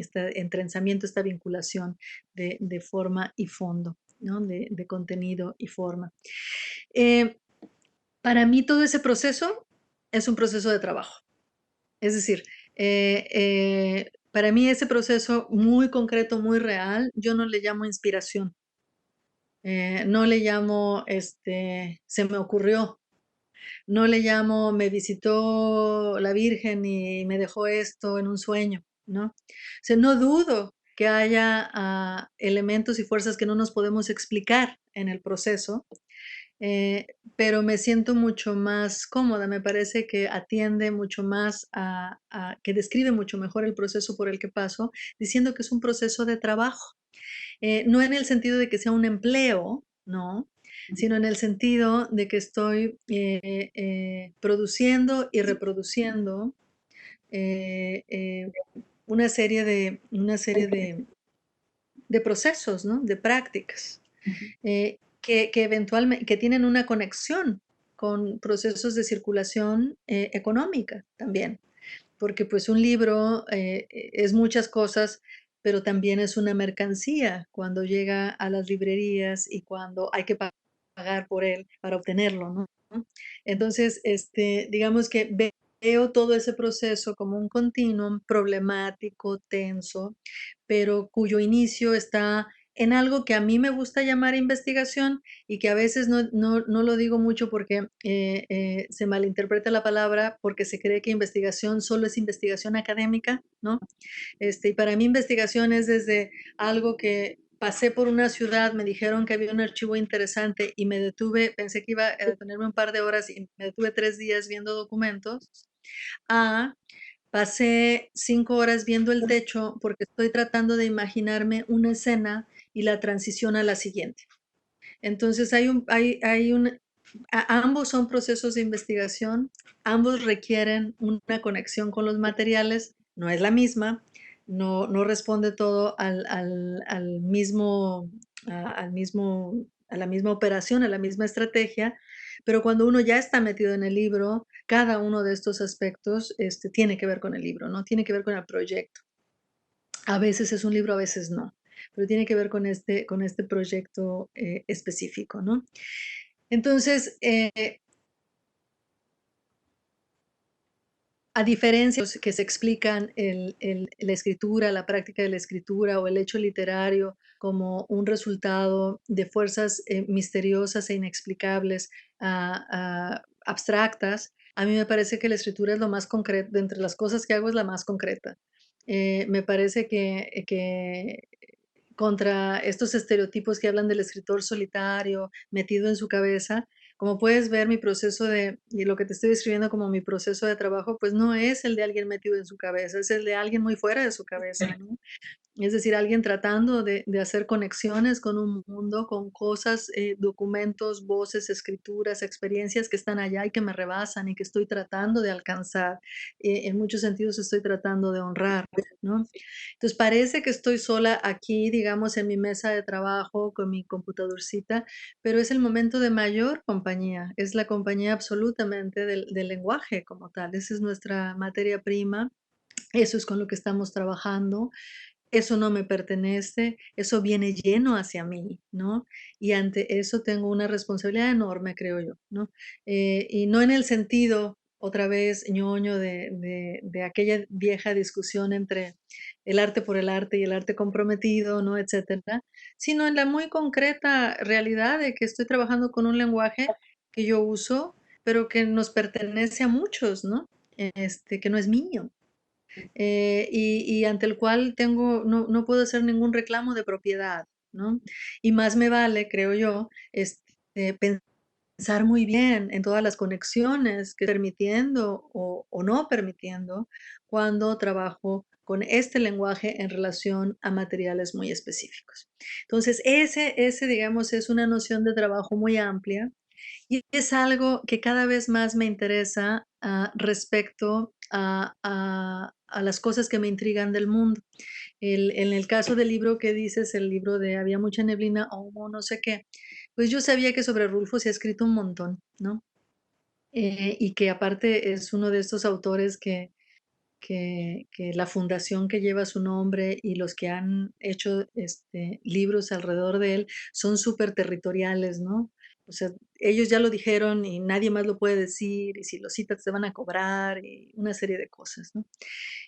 entrenzamiento, esta vinculación de forma y fondo, ¿no? De contenido y forma. Eh, para mí todo ese proceso es un proceso de trabajo. Es decir, para mí ese proceso muy concreto, muy real, yo no le llamo inspiración, no le llamo, se me ocurrió, no le llamo, me visitó la Virgen y me dejó esto en un sueño, ¿no? O sea, no dudo que haya elementos y fuerzas que no nos podemos explicar en el proceso, eh, pero me siento mucho más cómoda, me parece que atiende mucho más que describe mucho mejor el proceso por el que paso, diciendo que es un proceso de trabajo. No en el sentido de que sea un empleo, ¿no? Sino en el sentido de que estoy produciendo y reproduciendo eh, eh, una serie de procesos, ¿no? De prácticas, que eventualmente que tienen una conexión con procesos de circulación económica también, porque pues un libro es muchas cosas, pero también es una mercancía cuando llega a las librerías y cuando hay que pagar por él para obtenerlo, ¿no? Entonces, digamos que veo todo ese proceso como un continuum problemático, tenso, pero cuyo inicio está en algo que a mí me gusta llamar investigación y que a veces no lo digo mucho porque se malinterpreta la palabra, porque se cree que investigación solo es investigación académica, ¿no? Y para mí investigación es desde algo que pasé por una ciudad, me dijeron que había un archivo interesante y me detuve, pensé que iba a detenerme un par de horas y me detuve 3 días viendo documentos, a pasé 5 horas viendo el techo porque estoy tratando de imaginarme una escena y la transición a la siguiente. Entonces ambos son procesos de investigación, ambos requieren una conexión con los materiales, no es la misma, no responde todo a la misma operación, a la misma estrategia, pero cuando uno ya está metido en el libro, cada uno de estos aspectos tiene que ver con el libro, ¿no? Tiene que ver con el proyecto. A veces es un libro, a veces no. pero tiene que ver con este proyecto específico, ¿no? Entonces, a diferencia de los que se explican la escritura, la práctica de la escritura o el hecho literario como un resultado de fuerzas misteriosas e inexplicables, abstractas, a mí me parece que la escritura es lo más concreto, de entre las cosas que hago es la más concreta. Me parece que contra estos estereotipos que hablan del escritor solitario, metido en su cabeza. Como puedes ver, mi proceso y lo que te estoy describiendo como mi proceso de trabajo, pues no es el de alguien metido en su cabeza, es el de alguien muy fuera de su cabeza, ¿no? Es decir, alguien tratando de hacer conexiones con un mundo, con cosas, documentos, voces, escrituras, experiencias que están allá y que me rebasan y que estoy tratando de alcanzar. En muchos sentidos estoy tratando de honrar, ¿no? Entonces parece que estoy sola aquí, digamos, en mi mesa de trabajo con mi computadorcita, pero es el momento de mayor compañía, es la compañía absolutamente del lenguaje como tal. Esa es nuestra materia prima, eso es con lo que estamos trabajando, eso no me pertenece, eso viene lleno hacia mí, ¿no? Y ante eso tengo una responsabilidad enorme, creo yo, ¿no? Y no en el sentido, otra vez, ñoño de aquella vieja discusión entre el arte por el arte y el arte comprometido, ¿no? Etcétera, sino en la muy concreta realidad de que estoy trabajando con un lenguaje que yo uso, pero que nos pertenece a muchos, ¿no? Que no es mío, y ante el cual no puedo hacer ningún reclamo de propiedad, ¿no? Y más me vale, creo yo, pensar muy bien en todas las conexiones que permitiendo o no permitiendo cuando trabajo con este lenguaje en relación a materiales muy específicos. Entonces, digamos, es una noción de trabajo muy amplia y es algo que cada vez más me interesa, respecto a las cosas que me intrigan del mundo. En el caso del libro que dices, el libro de Había mucha neblina o no sé qué, pues yo sabía que sobre Rulfo se ha escrito un montón, ¿no? Y que aparte es uno de estos autores que la fundación que lleva su nombre y los que han hecho, libros alrededor de él son superterritoriales, ¿no? O sea, ellos ya lo dijeron y nadie más lo puede decir, y si lo citas te van a cobrar, y una serie de cosas, ¿no?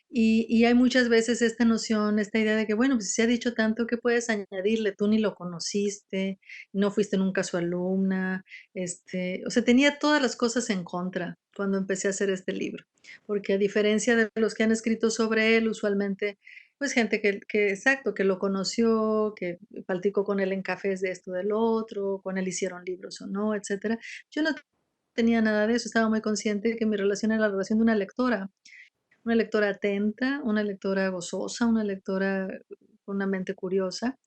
Y hay muchas veces esta noción, esta idea de que, bueno, pues si se ha dicho tanto, ¿qué puedes añadirle? Tú ni lo conociste, no fuiste nunca su alumna, o sea, tenía todas las cosas en contra cuando empecé a hacer este libro, porque a diferencia de los que han escrito sobre él, usualmente, pues gente exacto, que lo conoció, que platicó con él en cafés de esto, del otro, con él hicieron libros o no, etcétera. Yo no tenía nada de eso, estaba muy consciente de que mi relación era la relación de una lectora atenta, una lectora gozosa, una lectora con una mente curiosa,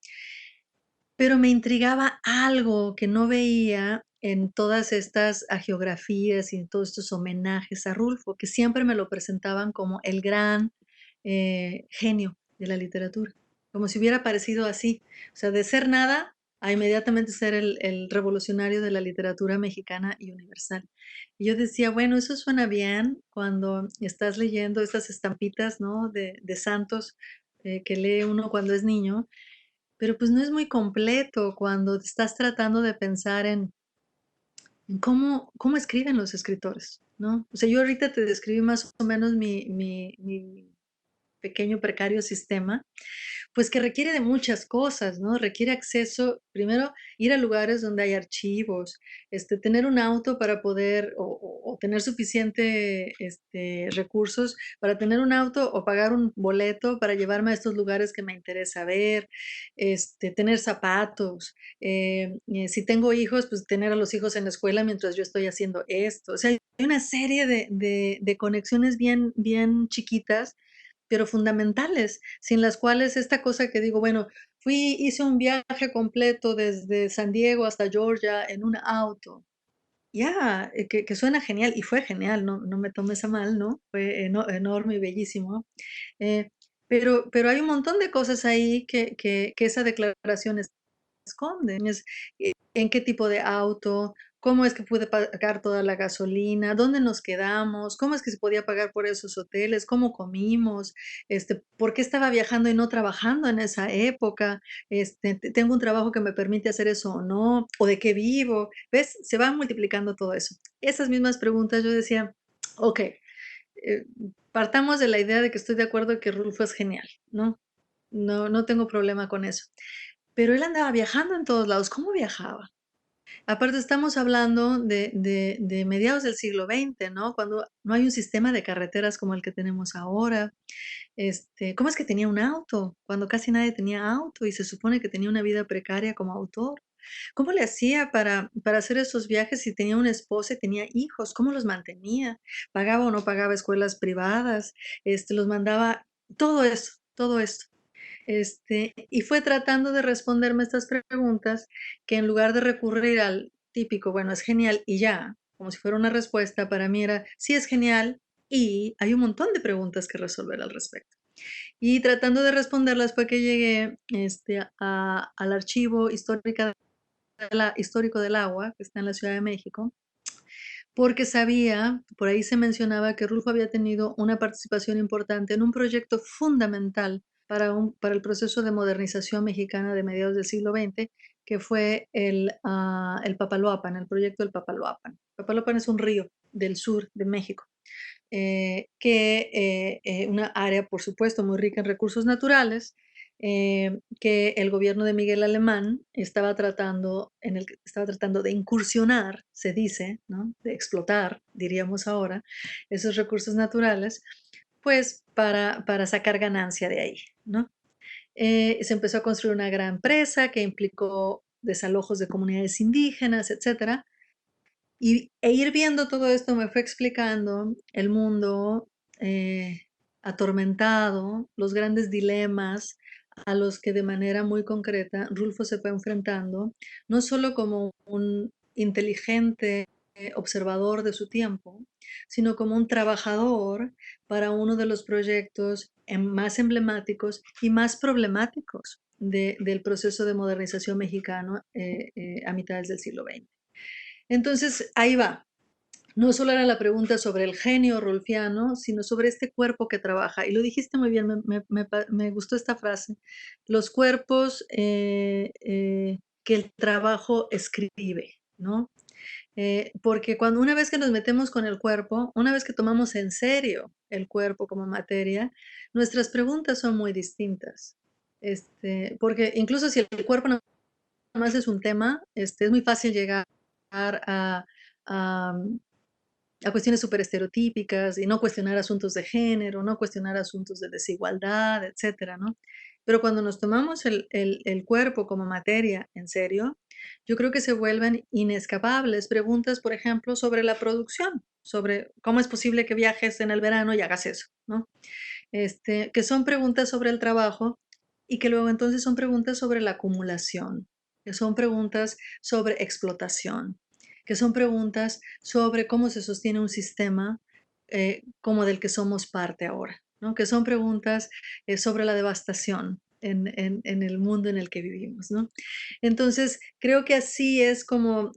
pero me intrigaba algo que no veía en todas estas hagiografías y en todos estos homenajes a Rulfo, que siempre me lo presentaban como el gran genio de la literatura, como si hubiera parecido así, o sea, de ser nada a inmediatamente ser el revolucionario de la literatura mexicana y universal. Y yo decía, bueno, eso suena bien cuando estás leyendo estas estampitas, ¿no? De santos que lee uno cuando es niño, pero pues no es muy completo cuando estás tratando de pensar en cómo escriben los escritores, ¿no? O sea, yo ahorita te describí más o menos mi pequeño precario sistema, pues que requiere de muchas cosas, ¿no? Requiere acceso, primero, ir a lugares donde hay archivos, tener un auto para poder, o tener suficiente, recursos para tener un auto o pagar un boleto para llevarme a estos lugares que me interesa ver, tener zapatos, si tengo hijos, pues tener a los hijos en la escuela mientras yo estoy haciendo esto. O sea, hay una serie de conexiones bien, bien chiquitas pero fundamentales, sin las cuales esta cosa que digo, bueno, hice un viaje completo desde San Diego hasta Georgia en un auto. Ya, que suena genial, y fue genial, no me tomes a mal, ¿no? Fue enorme y bellísimo. Eh, pero hay un montón de cosas ahí que esa declaración esconde. En qué tipo de auto, ¿Cómo es que pude pagar toda la gasolina? ¿Dónde nos quedamos? ¿Cómo es que se podía pagar por esos hoteles? ¿Cómo comimos? ¿Por qué estaba viajando y no trabajando en esa época? ¿Tengo un trabajo que me permite hacer eso o no? ¿O de qué vivo? ¿Ves? Se va multiplicando todo eso. Esas mismas preguntas yo decía, okey, partamos de la idea de que estoy de acuerdo que Rulfo es genial, ¿no? No tengo problema con eso. Pero él andaba viajando en todos lados, ¿cómo viajaba? Aparte, estamos hablando de mediados del siglo XX, ¿no? Cuando no hay un sistema de carreteras como el que tenemos ahora. ¿Cómo es que tenía un auto? Cuando casi nadie tenía auto y se supone que tenía una vida precaria como autor. ¿Cómo le hacía para hacer esos viajes si tenía una esposa y tenía hijos? ¿Cómo los mantenía? ¿Pagaba o no pagaba escuelas privadas? Los mandaba todo eso, todo esto. Y fue tratando de responderme estas preguntas que en lugar de recurrir al típico, bueno, es genial y ya, como si fuera una respuesta, para mí era, sí es genial y hay un montón de preguntas que resolver al respecto. Y tratando de responderlas fue que llegué al archivo histórico del agua, que está en la Ciudad de México, porque sabía, por ahí se mencionaba que Rulfo había tenido una participación importante en un proyecto fundamental para el proceso de modernización mexicana de mediados del siglo XX, que fue el Papaloapan, el proyecto del Papaloapan. Papaloapan es un río del sur de México, una área, por supuesto, muy rica en recursos naturales, que el gobierno de Miguel Alemán estaba tratando de incursionar, se dice, ¿no? De explotar, diríamos ahora, esos recursos naturales, pues para sacar ganancia de ahí, ¿no? Se empezó a construir una gran presa que implicó desalojos de comunidades indígenas, etcétera, ir viendo todo esto me fue explicando el mundo atormentado, los grandes dilemas a los que de manera muy concreta Rulfo se fue enfrentando, no solo como un inteligente observador de su tiempo, sino como un trabajador para uno de los proyectos más emblemáticos y más problemáticos del proceso de modernización mexicano a mitades del siglo XX. Entonces, ahí va. No solo era la pregunta sobre el genio rolfiano, sino sobre este cuerpo que trabaja. Y lo dijiste muy bien, me gustó esta frase. Los cuerpos que el trabajo escribe, ¿no? Porque una vez que nos metemos con el cuerpo, una vez que tomamos en serio el cuerpo como materia, nuestras preguntas son muy distintas. Porque incluso si el cuerpo nada más es un tema, es muy fácil llegar a, a, a cuestiones súper estereotípicas y no cuestionar asuntos de género, no cuestionar asuntos de desigualdad, etcétera, ¿no? Pero cuando nos tomamos el cuerpo como materia en serio, yo creo que se vuelven inescapables preguntas, por ejemplo, sobre la producción, sobre cómo es posible que viajes en el verano y hagas eso, ¿no? Que son preguntas sobre el trabajo y que luego entonces son preguntas sobre la acumulación, que son preguntas sobre explotación, que son preguntas sobre cómo se sostiene un sistema como del que somos parte ahora, ¿no? Que son preguntas sobre la devastación en el mundo en el que vivimos, ¿no? Entonces, creo que así es como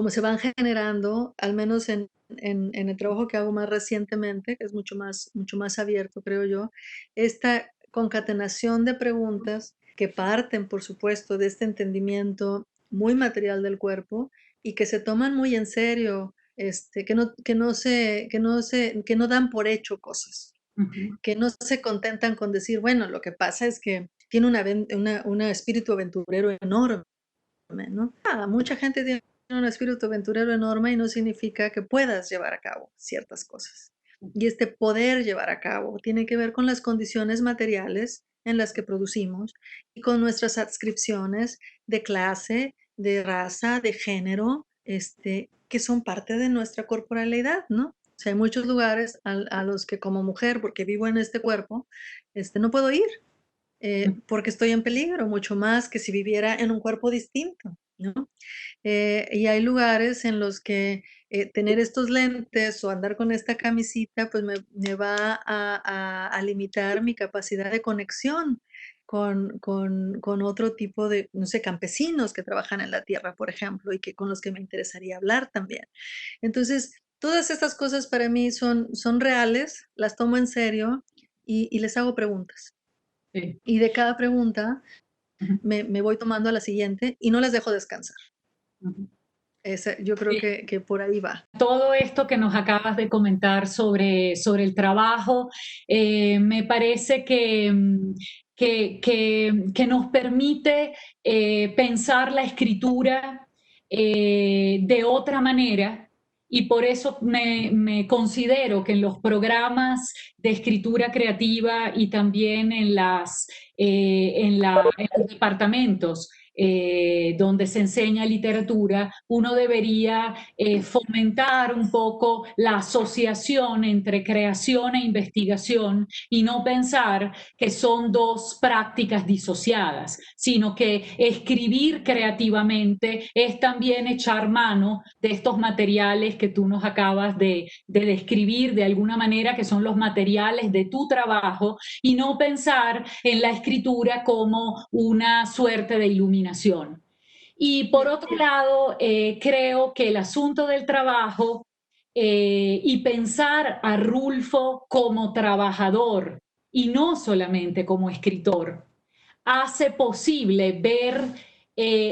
se van generando, al menos en el trabajo que hago más recientemente, que es mucho más abierto, creo yo, esta concatenación de preguntas que parten, por supuesto, de este entendimiento muy material del cuerpo y que se toman muy en serio, que no dan por hecho cosas, Ujú. que no se contentan con decir, bueno, lo que pasa es que tiene una espíritu aventurero enorme, ¿no? Mucha gente tiene un espíritu aventurero enorme y no significa que puedas llevar a cabo ciertas cosas. Y este poder llevar a cabo tiene que ver con las condiciones materiales en las que producimos y con nuestras adscripciones de clase, de raza, de género, que son parte de nuestra corporalidad, ¿no? O sea, hay muchos lugares a los que como mujer, porque vivo en este cuerpo, no puedo ir porque estoy en peligro, mucho más que si viviera en un cuerpo distinto, ¿no? Y hay lugares en los que tener estos lentes o andar con esta camisita, pues me va a limitar mi capacidad de conexión con otro tipo de, no sé, campesinos que trabajan en la tierra, por ejemplo, y que con los que me interesaría hablar también. Entonces, todas estas cosas para mí son reales, las tomo en serio y les hago preguntas. Sí. Y de cada pregunta Ujú, me voy tomando a la siguiente y no las dejo descansar. ujú. Yo creo Sí. que por ahí va. Todo esto que nos acabas de comentar sobre el trabajo, me parece que nos permite pensar la escritura de otra manera y por eso me considero que en los programas de escritura creativa y también en los departamentos donde se enseña literatura, uno debería fomentar un poco la asociación entre creación e investigación y no pensar que son dos prácticas disociadas, sino que escribir creativamente es también echar mano de estos materiales que tú nos acabas de describir de alguna manera, que son los materiales de tu trabajo, y no pensar en la escritura como una suerte de iluminación. Y por Sí. otro lado, creo que el asunto del trabajo y pensar a Rulfo como trabajador y no solamente como escritor, hace posible ver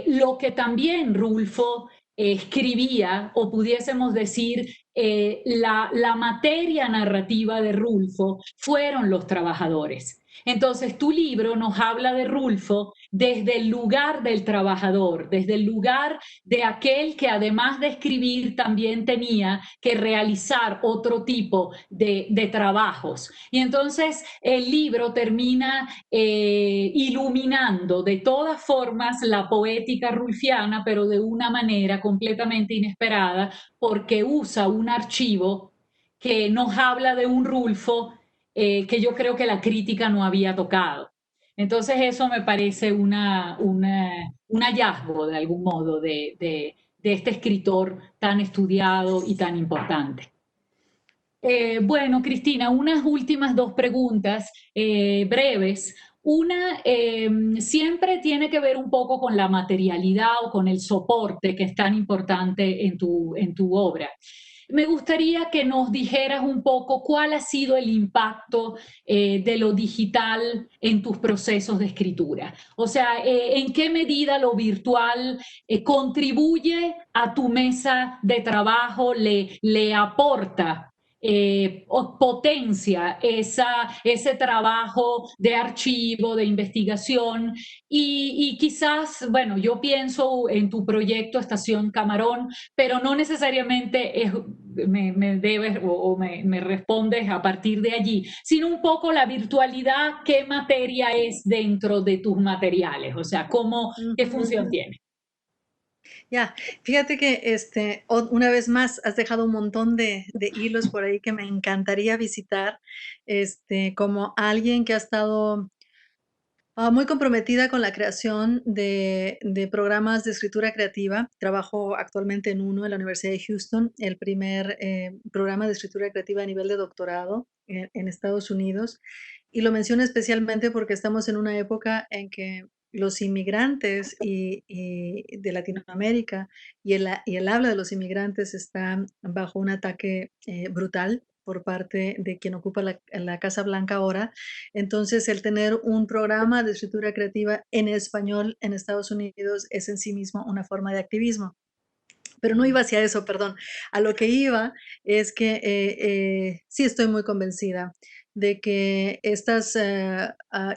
lo que también Rulfo escribía, o pudiésemos decir, la materia narrativa de Rulfo fueron los trabajadores. Entonces, tu libro nos habla de Rulfo desde el lugar del trabajador, desde el lugar de aquel que además de escribir también tenía que realizar otro tipo de trabajos. Y entonces el libro termina iluminando de todas formas la poética rulfiana, pero de una manera completamente inesperada, porque usa un archivo que nos habla de un Rulfo que yo creo que la crítica no había tocado. Entonces eso me parece un hallazgo de algún modo de este escritor tan estudiado y tan importante. Bueno, Cristina, unas últimas dos preguntas breves. Una siempre tiene que ver un poco con la materialidad o con el soporte que es tan importante en tu obra. Me gustaría que nos dijeras un poco cuál ha sido el impacto de lo digital en tus procesos de escritura. O sea, en qué medida lo virtual contribuye a tu mesa de trabajo, le aporta potencia ese trabajo de archivo, de investigación y quizás, bueno, yo pienso en tu proyecto Estación Camarón, pero no necesariamente me debes me respondes a partir de allí, sino un poco la virtualidad, qué materia es dentro de tus materiales, o sea, qué Ujú. función tiene. Ya, fíjate que, una vez más has dejado un montón de hilos por ahí que me encantaría visitar, como alguien que ha estado, muy comprometida con la creación de programas de escritura creativa. Trabajo actualmente en uno en la Universidad de Houston, el primer, programa de escritura creativa a nivel de doctorado en Estados Unidos. Y lo menciono especialmente porque estamos en una época en que los inmigrantes y de Latinoamérica y el habla de los inmigrantes está bajo un ataque, brutal por parte de quien ocupa la Casa Blanca ahora. Entonces, el tener un programa de escritura creativa en español en Estados Unidos es en sí mismo una forma de activismo. Pero no iba hacia eso, perdón. A lo que iba es que, sí estoy muy convencida de que estas,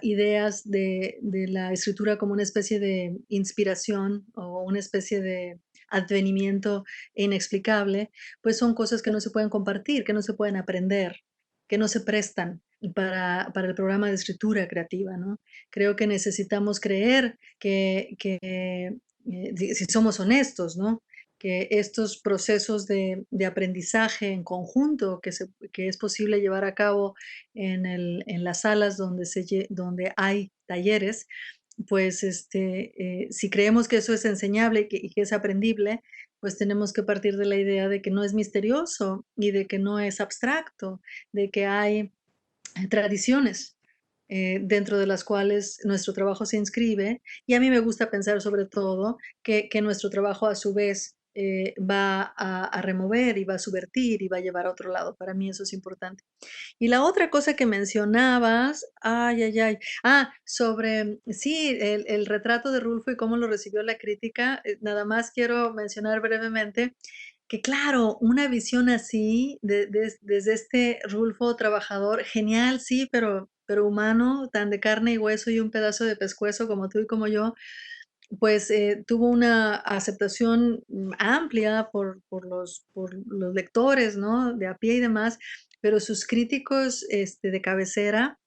ideas de la escritura como una especie de inspiración o una especie de advenimiento inexplicable, pues son cosas que no se pueden compartir, que no se pueden aprender, que no se prestan para el programa de escritura creativa, ¿no? Creo que necesitamos creer si somos honestos, ¿no? Que estos procesos de aprendizaje en conjunto que es posible llevar a cabo en las salas donde hay talleres, pues si creemos que eso es enseñable y que es aprendible, pues tenemos que partir de la idea de que no es misterioso y de que no es abstracto, de que hay tradiciones. dentro de las cuales nuestro trabajo se inscribe, y a mí me gusta pensar sobre todo que nuestro trabajo a su vez va a remover y va a subvertir y va a llevar a otro lado. Para mí eso es importante. Y la otra cosa que mencionabas, ay, ay, ay, sobre, sí, el retrato de Rulfo y cómo lo recibió la crítica, nada más quiero mencionar brevemente que claro, una visión así desde este Rulfo trabajador, genial, sí, pero humano, tan de carne y hueso y un pedazo de pescuezo como tú y como yo, pues, tuvo una aceptación, amplia por los lectores, ¿no?, de a pie y demás, pero sus críticos, de cabecera,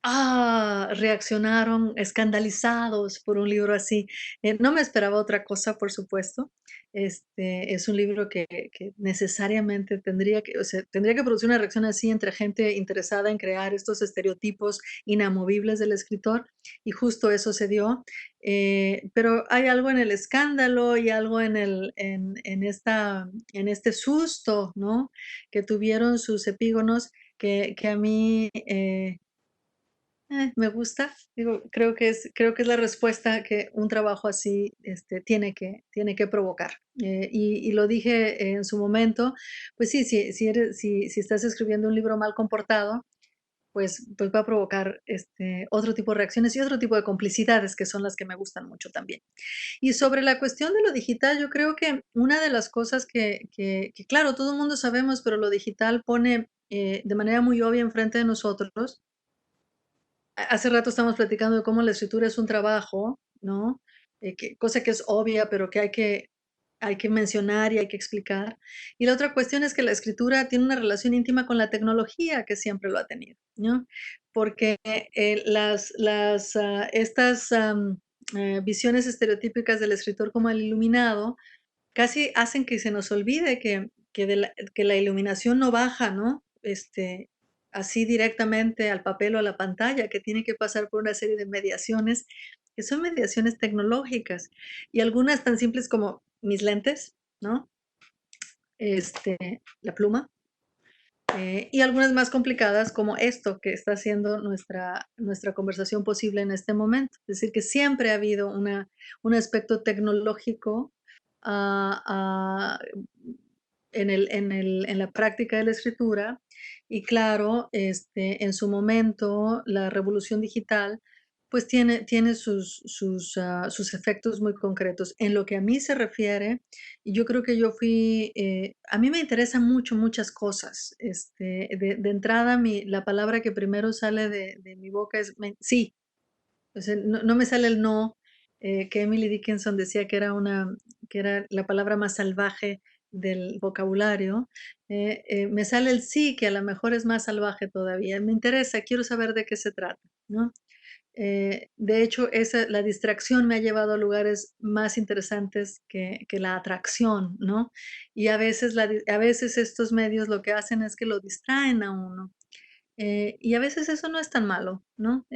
reaccionaron escandalizados por un libro así. No me esperaba otra cosa, por supuesto. Es un libro que necesariamente tendría que, o sea, tendría que producir una reacción así entre gente interesada en crear estos estereotipos inamovibles del escritor, y justo eso se dio. Pero hay algo en el escándalo y algo en este susto, ¿no?, que tuvieron sus epígonos que a mí, me gusta, digo, creo que es la respuesta que un trabajo así, tiene que provocar. Y lo dije en su momento, pues sí, si estás escribiendo un libro mal comportado, pues va a provocar, otro tipo de reacciones y otro tipo de complicidades, que son las que me gustan mucho también. Y sobre la cuestión de lo digital, yo creo que una de las cosas que claro, todo el mundo sabemos, pero lo digital pone, de manera muy obvia enfrente de nosotros. Hace rato estamos platicando de cómo la escritura es un trabajo, ¿no? Cosa que es obvia, pero que hay que mencionar y hay que explicar. Y la otra cuestión es que la escritura tiene una relación íntima con la tecnología, que siempre lo ha tenido, ¿no? Porque, estas, visiones estereotípicas del escritor como el iluminado, casi hacen que se nos olvide que la iluminación no baja, ¿no? Así directamente al papel o a la pantalla, que tiene que pasar por una serie de mediaciones, que son mediaciones tecnológicas, y algunas tan simples como mis lentes, ¿no? La pluma, y algunas más complicadas como esto que está haciendo nuestra conversación posible en este momento. Es decir, que siempre ha habido un aspecto tecnológico, ah, ah, en la práctica de la escritura. Y claro, en su momento, la revolución digital, pues tiene sus efectos muy concretos. En lo que a mí se refiere, yo creo que a mí me interesan mucho muchas cosas. De entrada, la palabra que primero sale de mi boca es sí. O sea, no me sale el no, que Emily Dickinson decía que era la palabra más salvaje del vocabulario. Me sale el sí, que a lo mejor es más salvaje todavía. Me interesa, quiero saber de qué se trata, ¿no? De hecho, la distracción me ha llevado a lugares más interesantes que la atracción, ¿no? Y a veces estos medios lo que hacen es que lo distraen a uno. Y a veces eso no es tan malo, ¿no?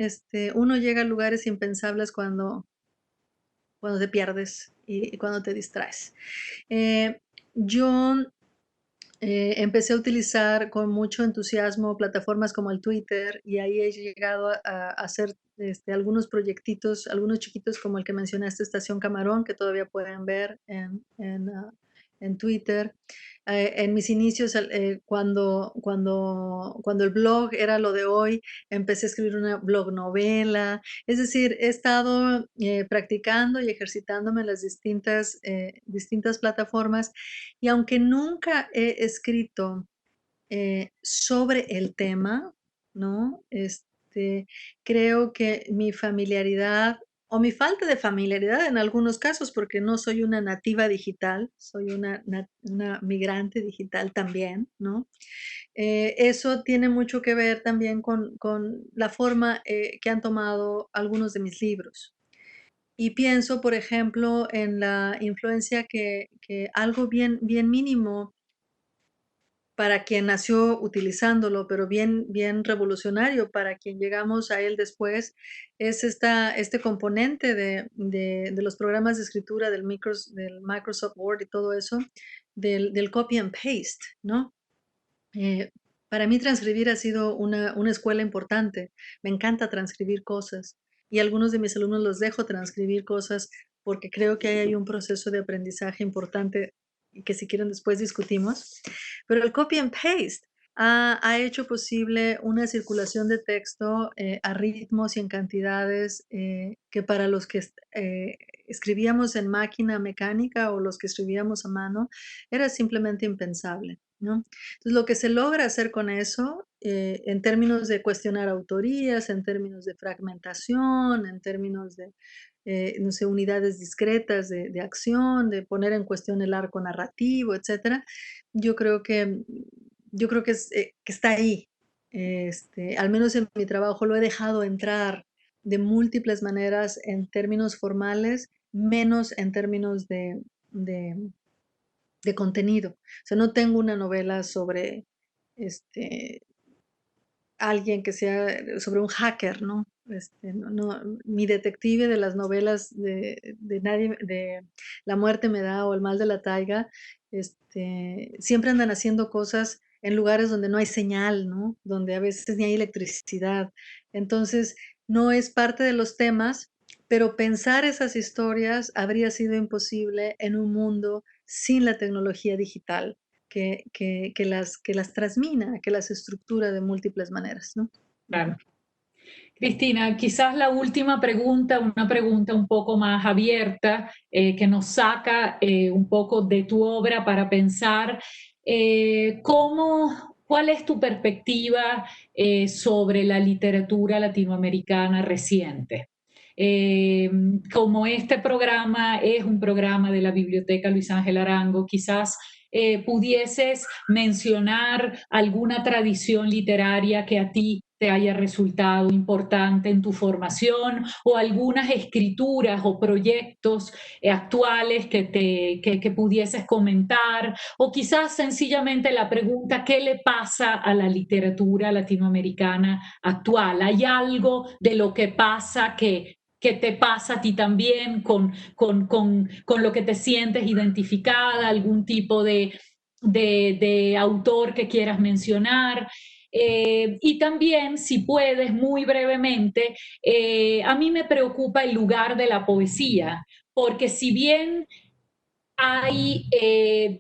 Uno llega a lugares impensables cuando te pierdes y cuando te distraes. Yo empecé a utilizar con mucho entusiasmo plataformas como el Twitter, y ahí he llegado a hacer algunos proyectitos, algunos chiquitos como el que mencionaste, Estación Camarón, que todavía pueden ver en Twitter. En mis inicios, cuando el blog era lo de hoy, empecé a escribir una blog novela. Es decir, he estado practicando y ejercitándome en las distintas plataformas, y aunque nunca he escrito sobre el tema, ¿no? Creo que mi familiaridad o mi falta de familiaridad en algunos casos, porque no soy una nativa digital, soy una migrante digital también, ¿no? Eso tiene mucho que ver también con la forma que han tomado algunos de mis libros. Y pienso, por ejemplo, en la influencia que algo bien, bien mínimo para quien nació utilizándolo, pero bien bien revolucionario para quien llegamos a él después, es este componente de los programas de escritura del Microsoft Word y todo eso, del copy and paste, ¿no? Para mí transcribir ha sido una escuela importante. Me encanta transcribir cosas y algunos de mis alumnos los dejo transcribir cosas porque creo que ahí hay un proceso de aprendizaje importante y que si quieren después discutimos. Pero el copy and paste ha hecho posible una circulación de texto a ritmos y en cantidades que para los que escribíamos en máquina mecánica o los que escribíamos a mano era simplemente impensable, ¿no? Entonces, lo que se logra hacer con eso, en términos de cuestionar autorías, en términos de fragmentación, en términos de, no sé, unidades discretas de acción, de poner en cuestión el arco narrativo, etcétera, yo creo que yo creo que está ahí. Al menos en mi trabajo lo he dejado entrar de múltiples maneras en términos formales, menos en términos de de contenido. O sea, no tengo una novela sobre, este, alguien que sea sobre un hacker, ¿no? Mi detective de las novelas de nadie de La muerte me da o El mal de la taiga, siempre andan haciendo cosas en lugares donde no hay señal, ¿no? Donde a veces ni hay electricidad. Entonces, no es parte de los temas, pero pensar esas historias habría sido imposible en un mundo sin la tecnología digital que las transmina, que las estructura de múltiples maneras, ¿no? Claro. Cristina, quizás la última pregunta, una pregunta un poco más abierta, que nos saca un poco de tu obra para pensar cuál es tu perspectiva sobre la literatura latinoamericana reciente. Eh, Como este programa es un programa de la Biblioteca Luis Ángel Arango, quizás pudieses mencionar alguna tradición literaria que a ti te haya resultado importante en tu formación o algunas escrituras o proyectos actuales que pudieses comentar o quizás sencillamente la pregunta, ¿qué le pasa a la literatura latinoamericana actual? ¿Hay algo de lo que pasa que te pasa a ti también con lo que te sientes identificada, algún tipo de autor que quieras mencionar? Y también, si puedes, muy brevemente, a mí me preocupa el lugar de la poesía, porque si bien hay,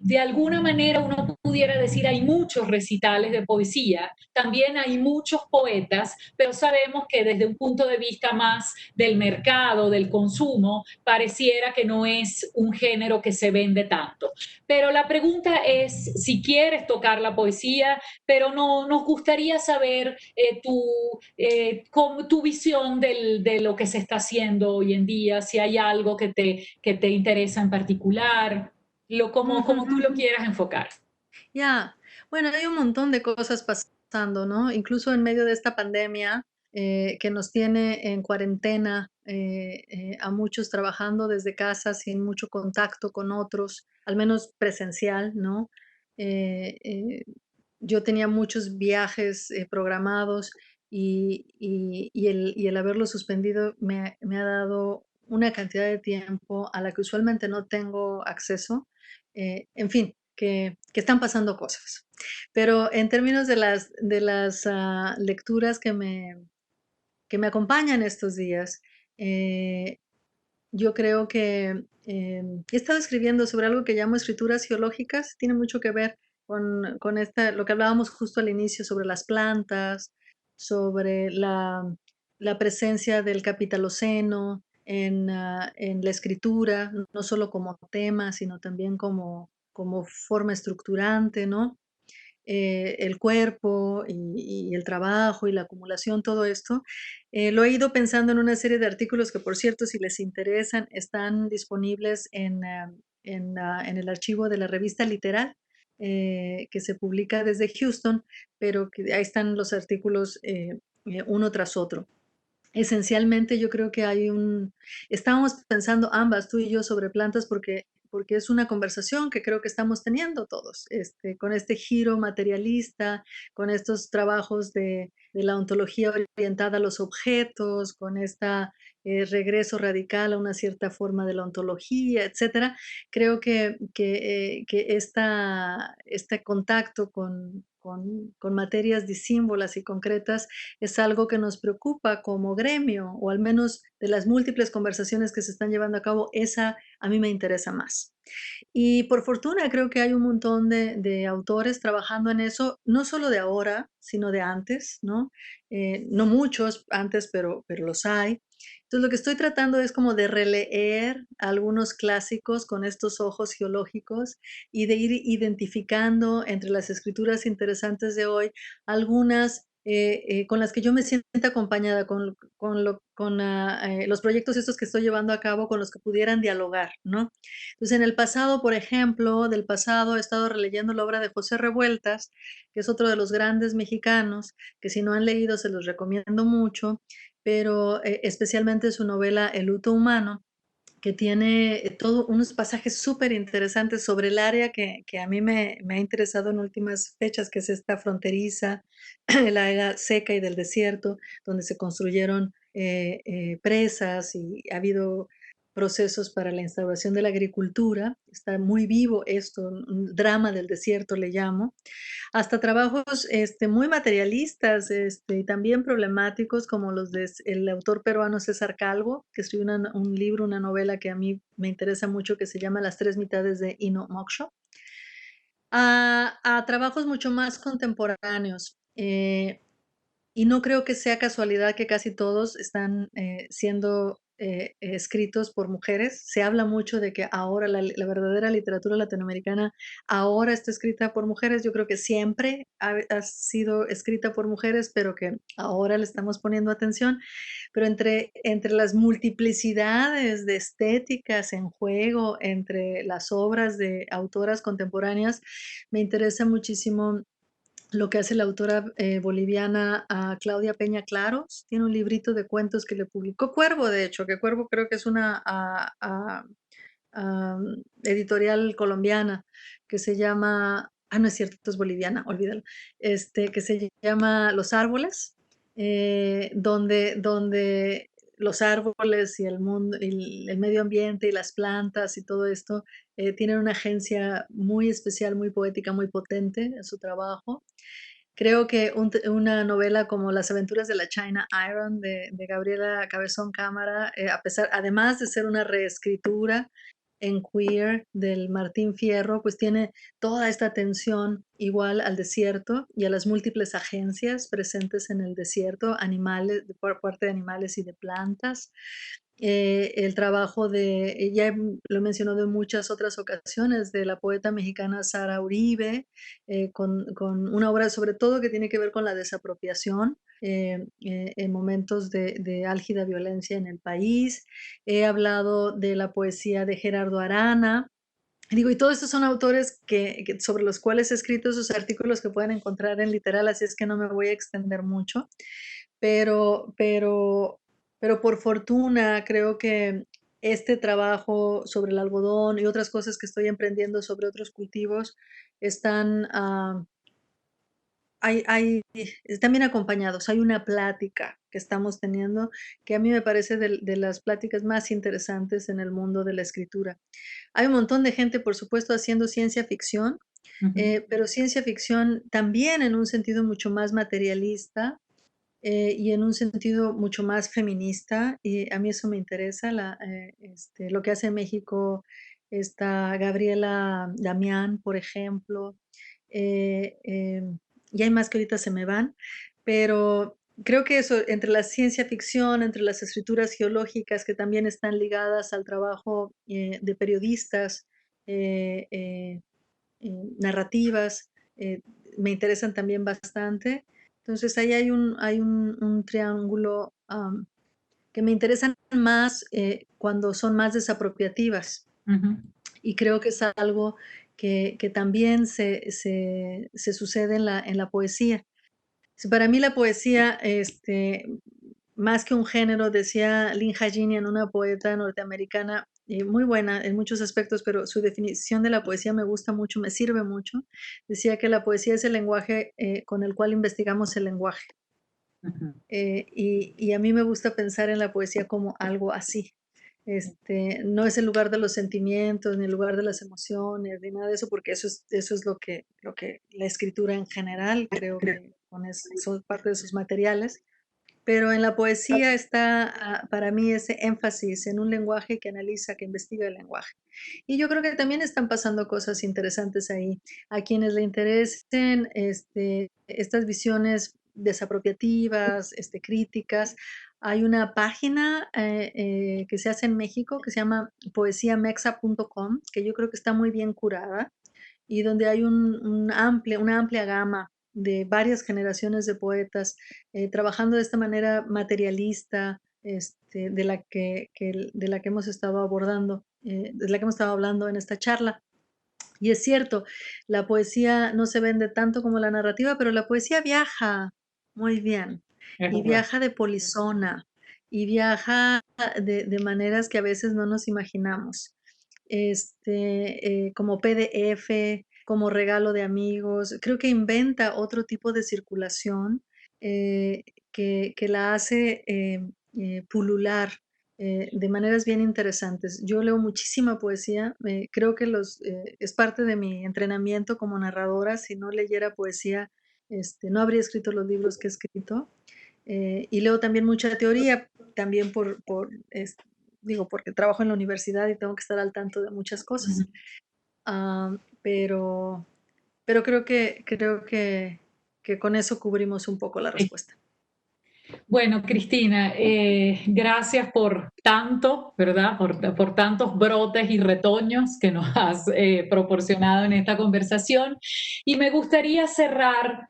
de alguna manera uno pudiera decir, hay muchos recitales de poesía, también hay muchos poetas, pero sabemos que desde un punto de vista más del mercado, del consumo, pareciera que no es un género que se vende tanto. Pero la pregunta es si quieres tocar la poesía, pero no, nos gustaría saber tu visión de lo que se está haciendo hoy en día, si hay algo que te interesa en particular, como Ujú. tú lo quieras enfocar. Ya, bueno, hay un montón de cosas pasando, ¿no? Incluso en medio de esta pandemia, que nos tiene en cuarentena, a muchos trabajando desde casa sin mucho contacto con otros, al menos presencial, ¿no? Eh, yo tenía muchos viajes, programados y el haberlo suspendido me ha dado una cantidad de tiempo a la que usualmente no tengo acceso. En fin, que están pasando cosas. Pero en términos de las lecturas que me acompañan estos días, eh, yo creo que, he estado escribiendo sobre algo que llamo escrituras geológicas, tiene mucho que ver con esta lo que hablábamos justo al inicio sobre las plantas, sobre la presencia del capitaloceno en la escritura, no solo como tema, sino también como forma estructurante, ¿no? El cuerpo y el trabajo y la acumulación, todo esto, lo he ido pensando en una serie de artículos que, por cierto, si les interesan, están disponibles en el archivo de la revista Literal, que se publica desde Houston, pero que ahí están los artículos uno tras otro. Esencialmente, yo creo que estábamos pensando ambas, tú y yo, sobre plantas porque es una conversación que creo que estamos teniendo todos, con este giro materialista, con estos trabajos de la ontología orientada a los objetos, con esta, regreso radical a una cierta forma de la ontología, etcétera. Creo que este contacto con materias disímbolas y concretas, es algo que nos preocupa como gremio, o al menos de las múltiples conversaciones que se están llevando a cabo, esa a mí me interesa más. Y por fortuna creo que hay un montón de autores trabajando en eso, no solo de ahora, sino de antes, ¿no? No muchos antes, pero los hay. Entonces, lo que estoy tratando es como de releer algunos clásicos con estos ojos geológicos y de ir identificando entre las escrituras interesantes de hoy algunas con las que yo me sienta acompañada, con los proyectos estos que estoy llevando a cabo, con los que pudieran dialogar, ¿no? Entonces, en el pasado, por ejemplo, del pasado he estado releyendo la obra de José Revueltas, que es otro de los grandes mexicanos, que si no han leído se los recomiendo mucho, pero especialmente su novela El luto humano, que tiene todo unos pasajes súper interesantes sobre el área que a mí me ha interesado en últimas fechas, que es esta fronteriza, la era seca y del desierto, donde se construyeron presas y ha habido procesos para la instauración de la agricultura. Está muy vivo esto, un drama del desierto le llamo, hasta trabajos, muy materialistas, y también problemáticos, como los de el autor peruano César Calvo, que escribió un libro, una novela que a mí me interesa mucho, que se llama Las tres mitades de Ino Moksho, a trabajos mucho más contemporáneos. Y no creo que sea casualidad que casi todos están siendo escritos por mujeres. Se habla mucho de que ahora la verdadera literatura latinoamericana ahora está escrita por mujeres. Yo creo que siempre ha sido escrita por mujeres, pero que ahora le estamos poniendo atención. Pero entre las multiplicidades de estéticas en juego, entre las obras de autoras contemporáneas, me interesa muchísimo lo que hace la autora, boliviana, Claudia Peña Claros. Tiene un librito de cuentos que le publicó Cuervo, de hecho, que Cuervo creo que es una, editorial colombiana, que se llama no es cierto, es boliviana, olvídalo, que se llama Los árboles, donde los árboles y el mundo y el medio ambiente y las plantas y todo esto, tienen una agencia muy especial, muy poética, muy potente en su trabajo. Creo que una novela como Las aventuras de la China Iron de Gabriela Cabezón Cámara, además de ser una reescritura en queer del Martín Fierro, pues tiene toda esta atención igual al desierto y a las múltiples agencias presentes en el desierto, animales, por parte de animales y de plantas. El trabajo ya lo he mencionado en muchas otras ocasiones, de la poeta mexicana Sara Uribe, con una obra sobre todo que tiene que ver con la desapropiación en momentos de álgida violencia en el país. He hablado de la poesía de Gerardo Arana. Digo, y todos estos son autores sobre los cuales he escrito esos artículos que pueden encontrar en Literal, así es que no me voy a extender mucho. Pero pero pero por fortuna creo que este trabajo sobre el algodón y otras cosas que estoy emprendiendo sobre otros cultivos están, están bien acompañados. Hay una plática que estamos teniendo que a mí me parece de las pláticas más interesantes en el mundo de la escritura. Hay un montón de gente, por supuesto, haciendo ciencia ficción, Ujú, pero ciencia ficción también en un sentido mucho más materialista, y en un sentido mucho más feminista, y a mí eso me interesa, lo que hace en México esta Gabriela Damián, por ejemplo, y hay más que ahorita se me van, pero creo que eso, entre la ciencia ficción, entre las escrituras geológicas que también están ligadas al trabajo de periodistas, eh, eh, narrativas, eh, me interesan también bastante. Entonces, ahí hay un triángulo, que me interesan más, cuando son más desapropiativas, ujú, y creo que es algo que también se sucede en la poesía. Sí, para mí la poesía, más que un género, decía Lynn Haginian, una poeta norteamericana, muy buena en muchos aspectos, pero su definición de la poesía me gusta mucho, me sirve mucho. Decía que la poesía es el lenguaje con el cual investigamos el lenguaje. ujú. Y a mí me gusta pensar en la poesía como algo así. No es el lugar de los sentimientos, ni el lugar de las emociones, ni nada de eso, porque eso es lo que la escritura en general, creo que son parte de sus materiales. Pero en la poesía está, para mí, ese énfasis en un lenguaje que analiza, que investiga el lenguaje. Y yo creo que también están pasando cosas interesantes ahí. A quienes le interesen, estas visiones desapropiativas, críticas, hay una página, que se hace en México que se llama poesiamexa.com, que yo creo que está muy bien curada y donde hay una amplia gama de varias generaciones de poetas, trabajando de esta manera materialista, de la que hemos estado abordando, de la que hemos estado hablando en esta charla. Y es cierto, la poesía no se vende tanto como la narrativa, pero la poesía viaja muy bien, Es y verdad. viaja de polizona, y viaja de maneras que a veces no nos imaginamos, como PDF, como regalo de amigos. Creo que inventa otro tipo de circulación, eh, que la hace, pulular, de maneras bien interesantes. Yo leo muchísima poesía, creo que es parte de mi entrenamiento como narradora. Si no leyera poesía, no habría escrito los libros que he escrito. Y leo también mucha teoría, también digo, porque trabajo en la universidad y tengo que estar al tanto de muchas cosas. Ah, pero creo que con eso cubrimos un poco la respuesta. Bueno, Cristina, gracias por tanto, ¿verdad? Por tantos brotes y retoños que nos has proporcionado en esta conversación. Y me gustaría cerrar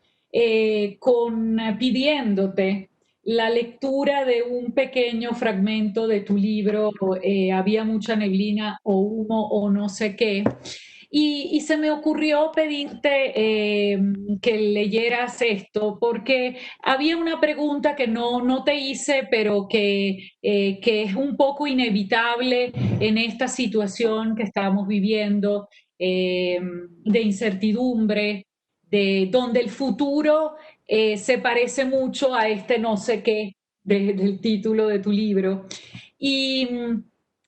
pidiéndote la lectura de un pequeño fragmento de tu libro, Había mucha neblina o humo o no sé qué. Y se me ocurrió pedirte que leyeras esto, porque había una pregunta que no te hice, pero que es un poco inevitable en esta situación que estamos viviendo, de incertidumbre, de donde el futuro se parece mucho a este no sé qué del título de tu libro. Y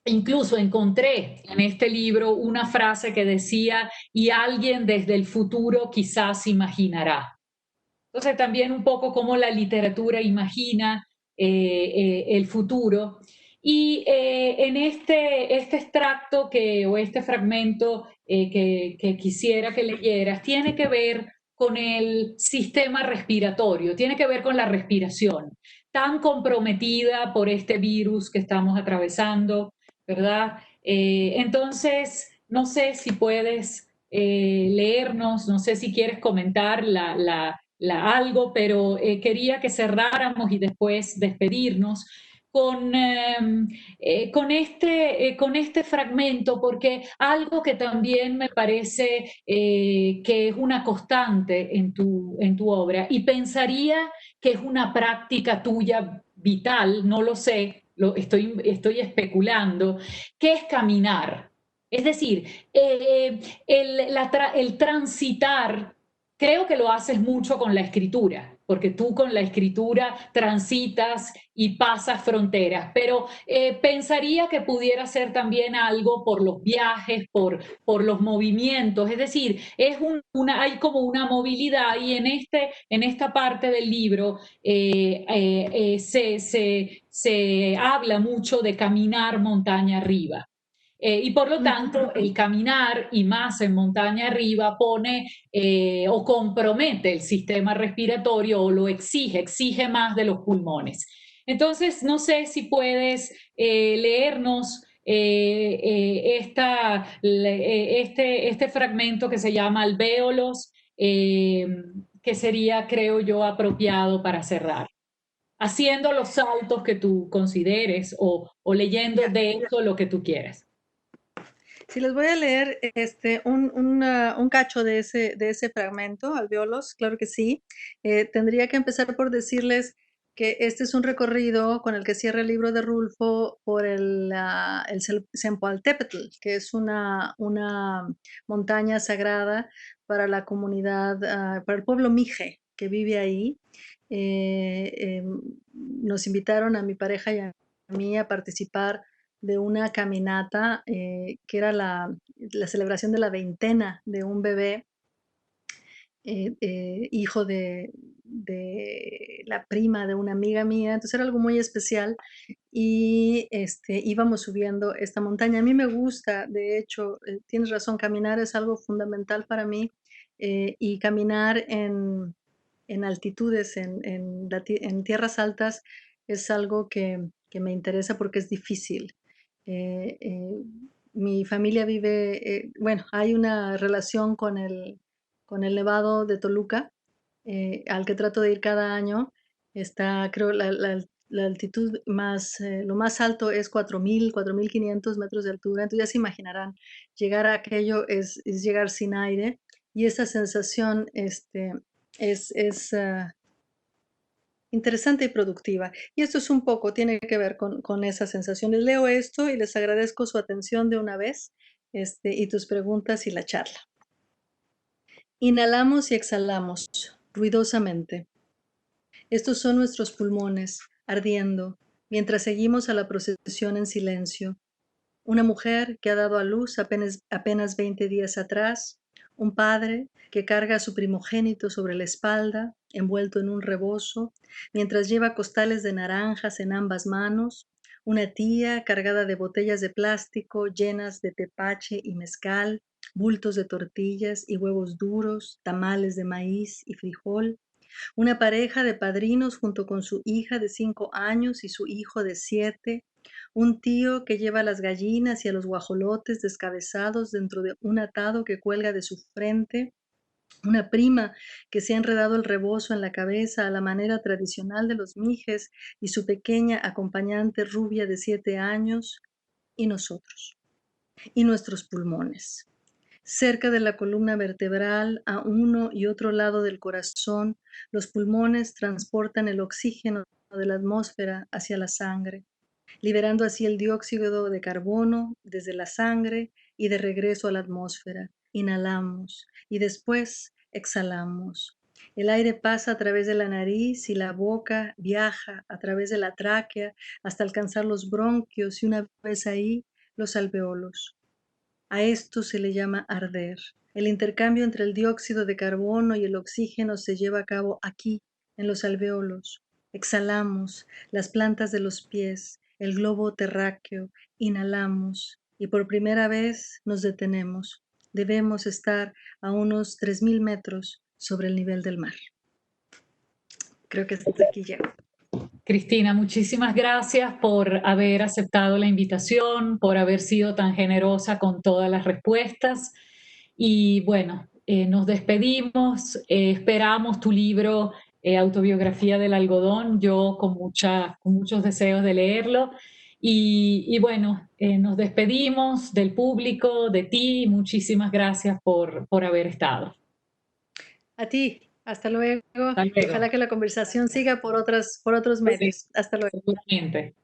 incluso encontré en este libro una frase que decía, y alguien desde el futuro quizás imaginará. Entonces también un poco cómo la literatura imagina el futuro. Y en este extracto o este fragmento que quisiera que leyeras, tiene que ver con el sistema respiratorio, tiene que ver con la respiración, tan comprometida por este virus que estamos atravesando, ¿verdad? Entonces, no sé si puedes leernos, no sé si quieres comentar algo, pero quería que cerráramos y después despedirnos con este fragmento, porque algo que también me parece que es una constante en tu obra, y pensaría que es una práctica tuya vital, no lo sé, estoy especulando, que es caminar. Es decir, el transitar. Creo que lo haces mucho con la escritura, porque tú con la escritura transitas y pasas fronteras, pero pensaría que pudiera ser también algo por los viajes, por los movimientos, es decir, hay como una movilidad y en esta parte del libro se habla mucho de caminar montaña arriba. Y por lo Ujú. tanto, el caminar y más en montaña arriba pone o compromete el sistema respiratorio o lo exige más de los pulmones. Entonces, no sé si puedes leernos este fragmento que se llama Alvéolos, que sería, creo yo, apropiado para cerrar. Haciendo los saltos que tú consideres o leyendo Ya. de esto lo que tú quieras. Si les voy a leer, un cacho de ese fragmento, Alvéolos, claro que sí. Tendría que empezar por decirles que este es un recorrido con el que cierra el libro de Rulfo por el Zempoaltépetl, que es una montaña sagrada para la comunidad, para el pueblo mije que vive ahí. Nos invitaron a mi pareja y a mí a participar de una caminata, que era la celebración de la veintena de un bebé, hijo de la prima de una amiga mía. Entonces era algo muy especial y, íbamos subiendo esta montaña. A mí me gusta, de hecho, tienes razón, caminar es algo fundamental para mí, y caminar en altitudes, en tierras altas, es algo que me interesa porque es difícil. Mi familia vive, bueno, hay una relación con el Nevado de Toluca, al que trato de ir cada año. Está, creo, la altitud más, lo más alto es 4.500 metros de altura. Entonces ya se imaginarán, llegar a aquello es llegar sin aire y esa sensación, es interesante y productiva. Y esto es un poco, tiene que ver con esas sensaciones. Leo esto y les agradezco su atención de una vez, y tus preguntas y la charla. Inhalamos y exhalamos ruidosamente. Estos son nuestros pulmones, ardiendo, mientras seguimos a la procesión en silencio. Una mujer que ha dado a luz apenas 20 días atrás, un padre que carga a su primogénito sobre la espalda, envuelto en un rebozo, mientras lleva costales de naranjas en ambas manos, una tía cargada de botellas de plástico llenas de tepache y mezcal, bultos de tortillas y huevos duros, tamales de maíz y frijol, una pareja de padrinos junto con su hija de 5 años y su hijo de 7, un tío que lleva a las gallinas y a los guajolotes descabezados dentro de un atado que cuelga de su frente, una prima que se ha enredado el rebozo en la cabeza a la manera tradicional de los mijes y su pequeña acompañante rubia de 7 años, y nosotros, y nuestros pulmones. Cerca de la columna vertebral, a uno y otro lado del corazón, los pulmones transportan el oxígeno de la atmósfera hacia la sangre, liberando así el dióxido de carbono desde la sangre y de regreso a la atmósfera. Inhalamos y después exhalamos. El aire pasa a través de la nariz y la boca viaja a través de la tráquea hasta alcanzar los bronquios y una vez ahí, los alveolos. A esto se le llama arder. El intercambio entre el dióxido de carbono y el oxígeno se lleva a cabo aquí, en los alvéolos. Exhalamos las plantas de los pies, el globo terráqueo, inhalamos y por primera vez nos detenemos. Debemos estar a unos 3.000 metros sobre el nivel del mar. Creo que hasta aquí llego. Cristina, muchísimas gracias por haber aceptado la invitación, por haber sido tan generosa con todas las respuestas. Y bueno, nos despedimos, esperamos tu libro, Autobiografía del Algodón, yo con muchos deseos de leerlo. Y bueno, nos despedimos del público, de ti, muchísimas gracias por haber estado. A ti, hasta luego. Hasta Y ojalá luego. que la conversación siga por otros Sí, medios. Hasta luego. seguramente.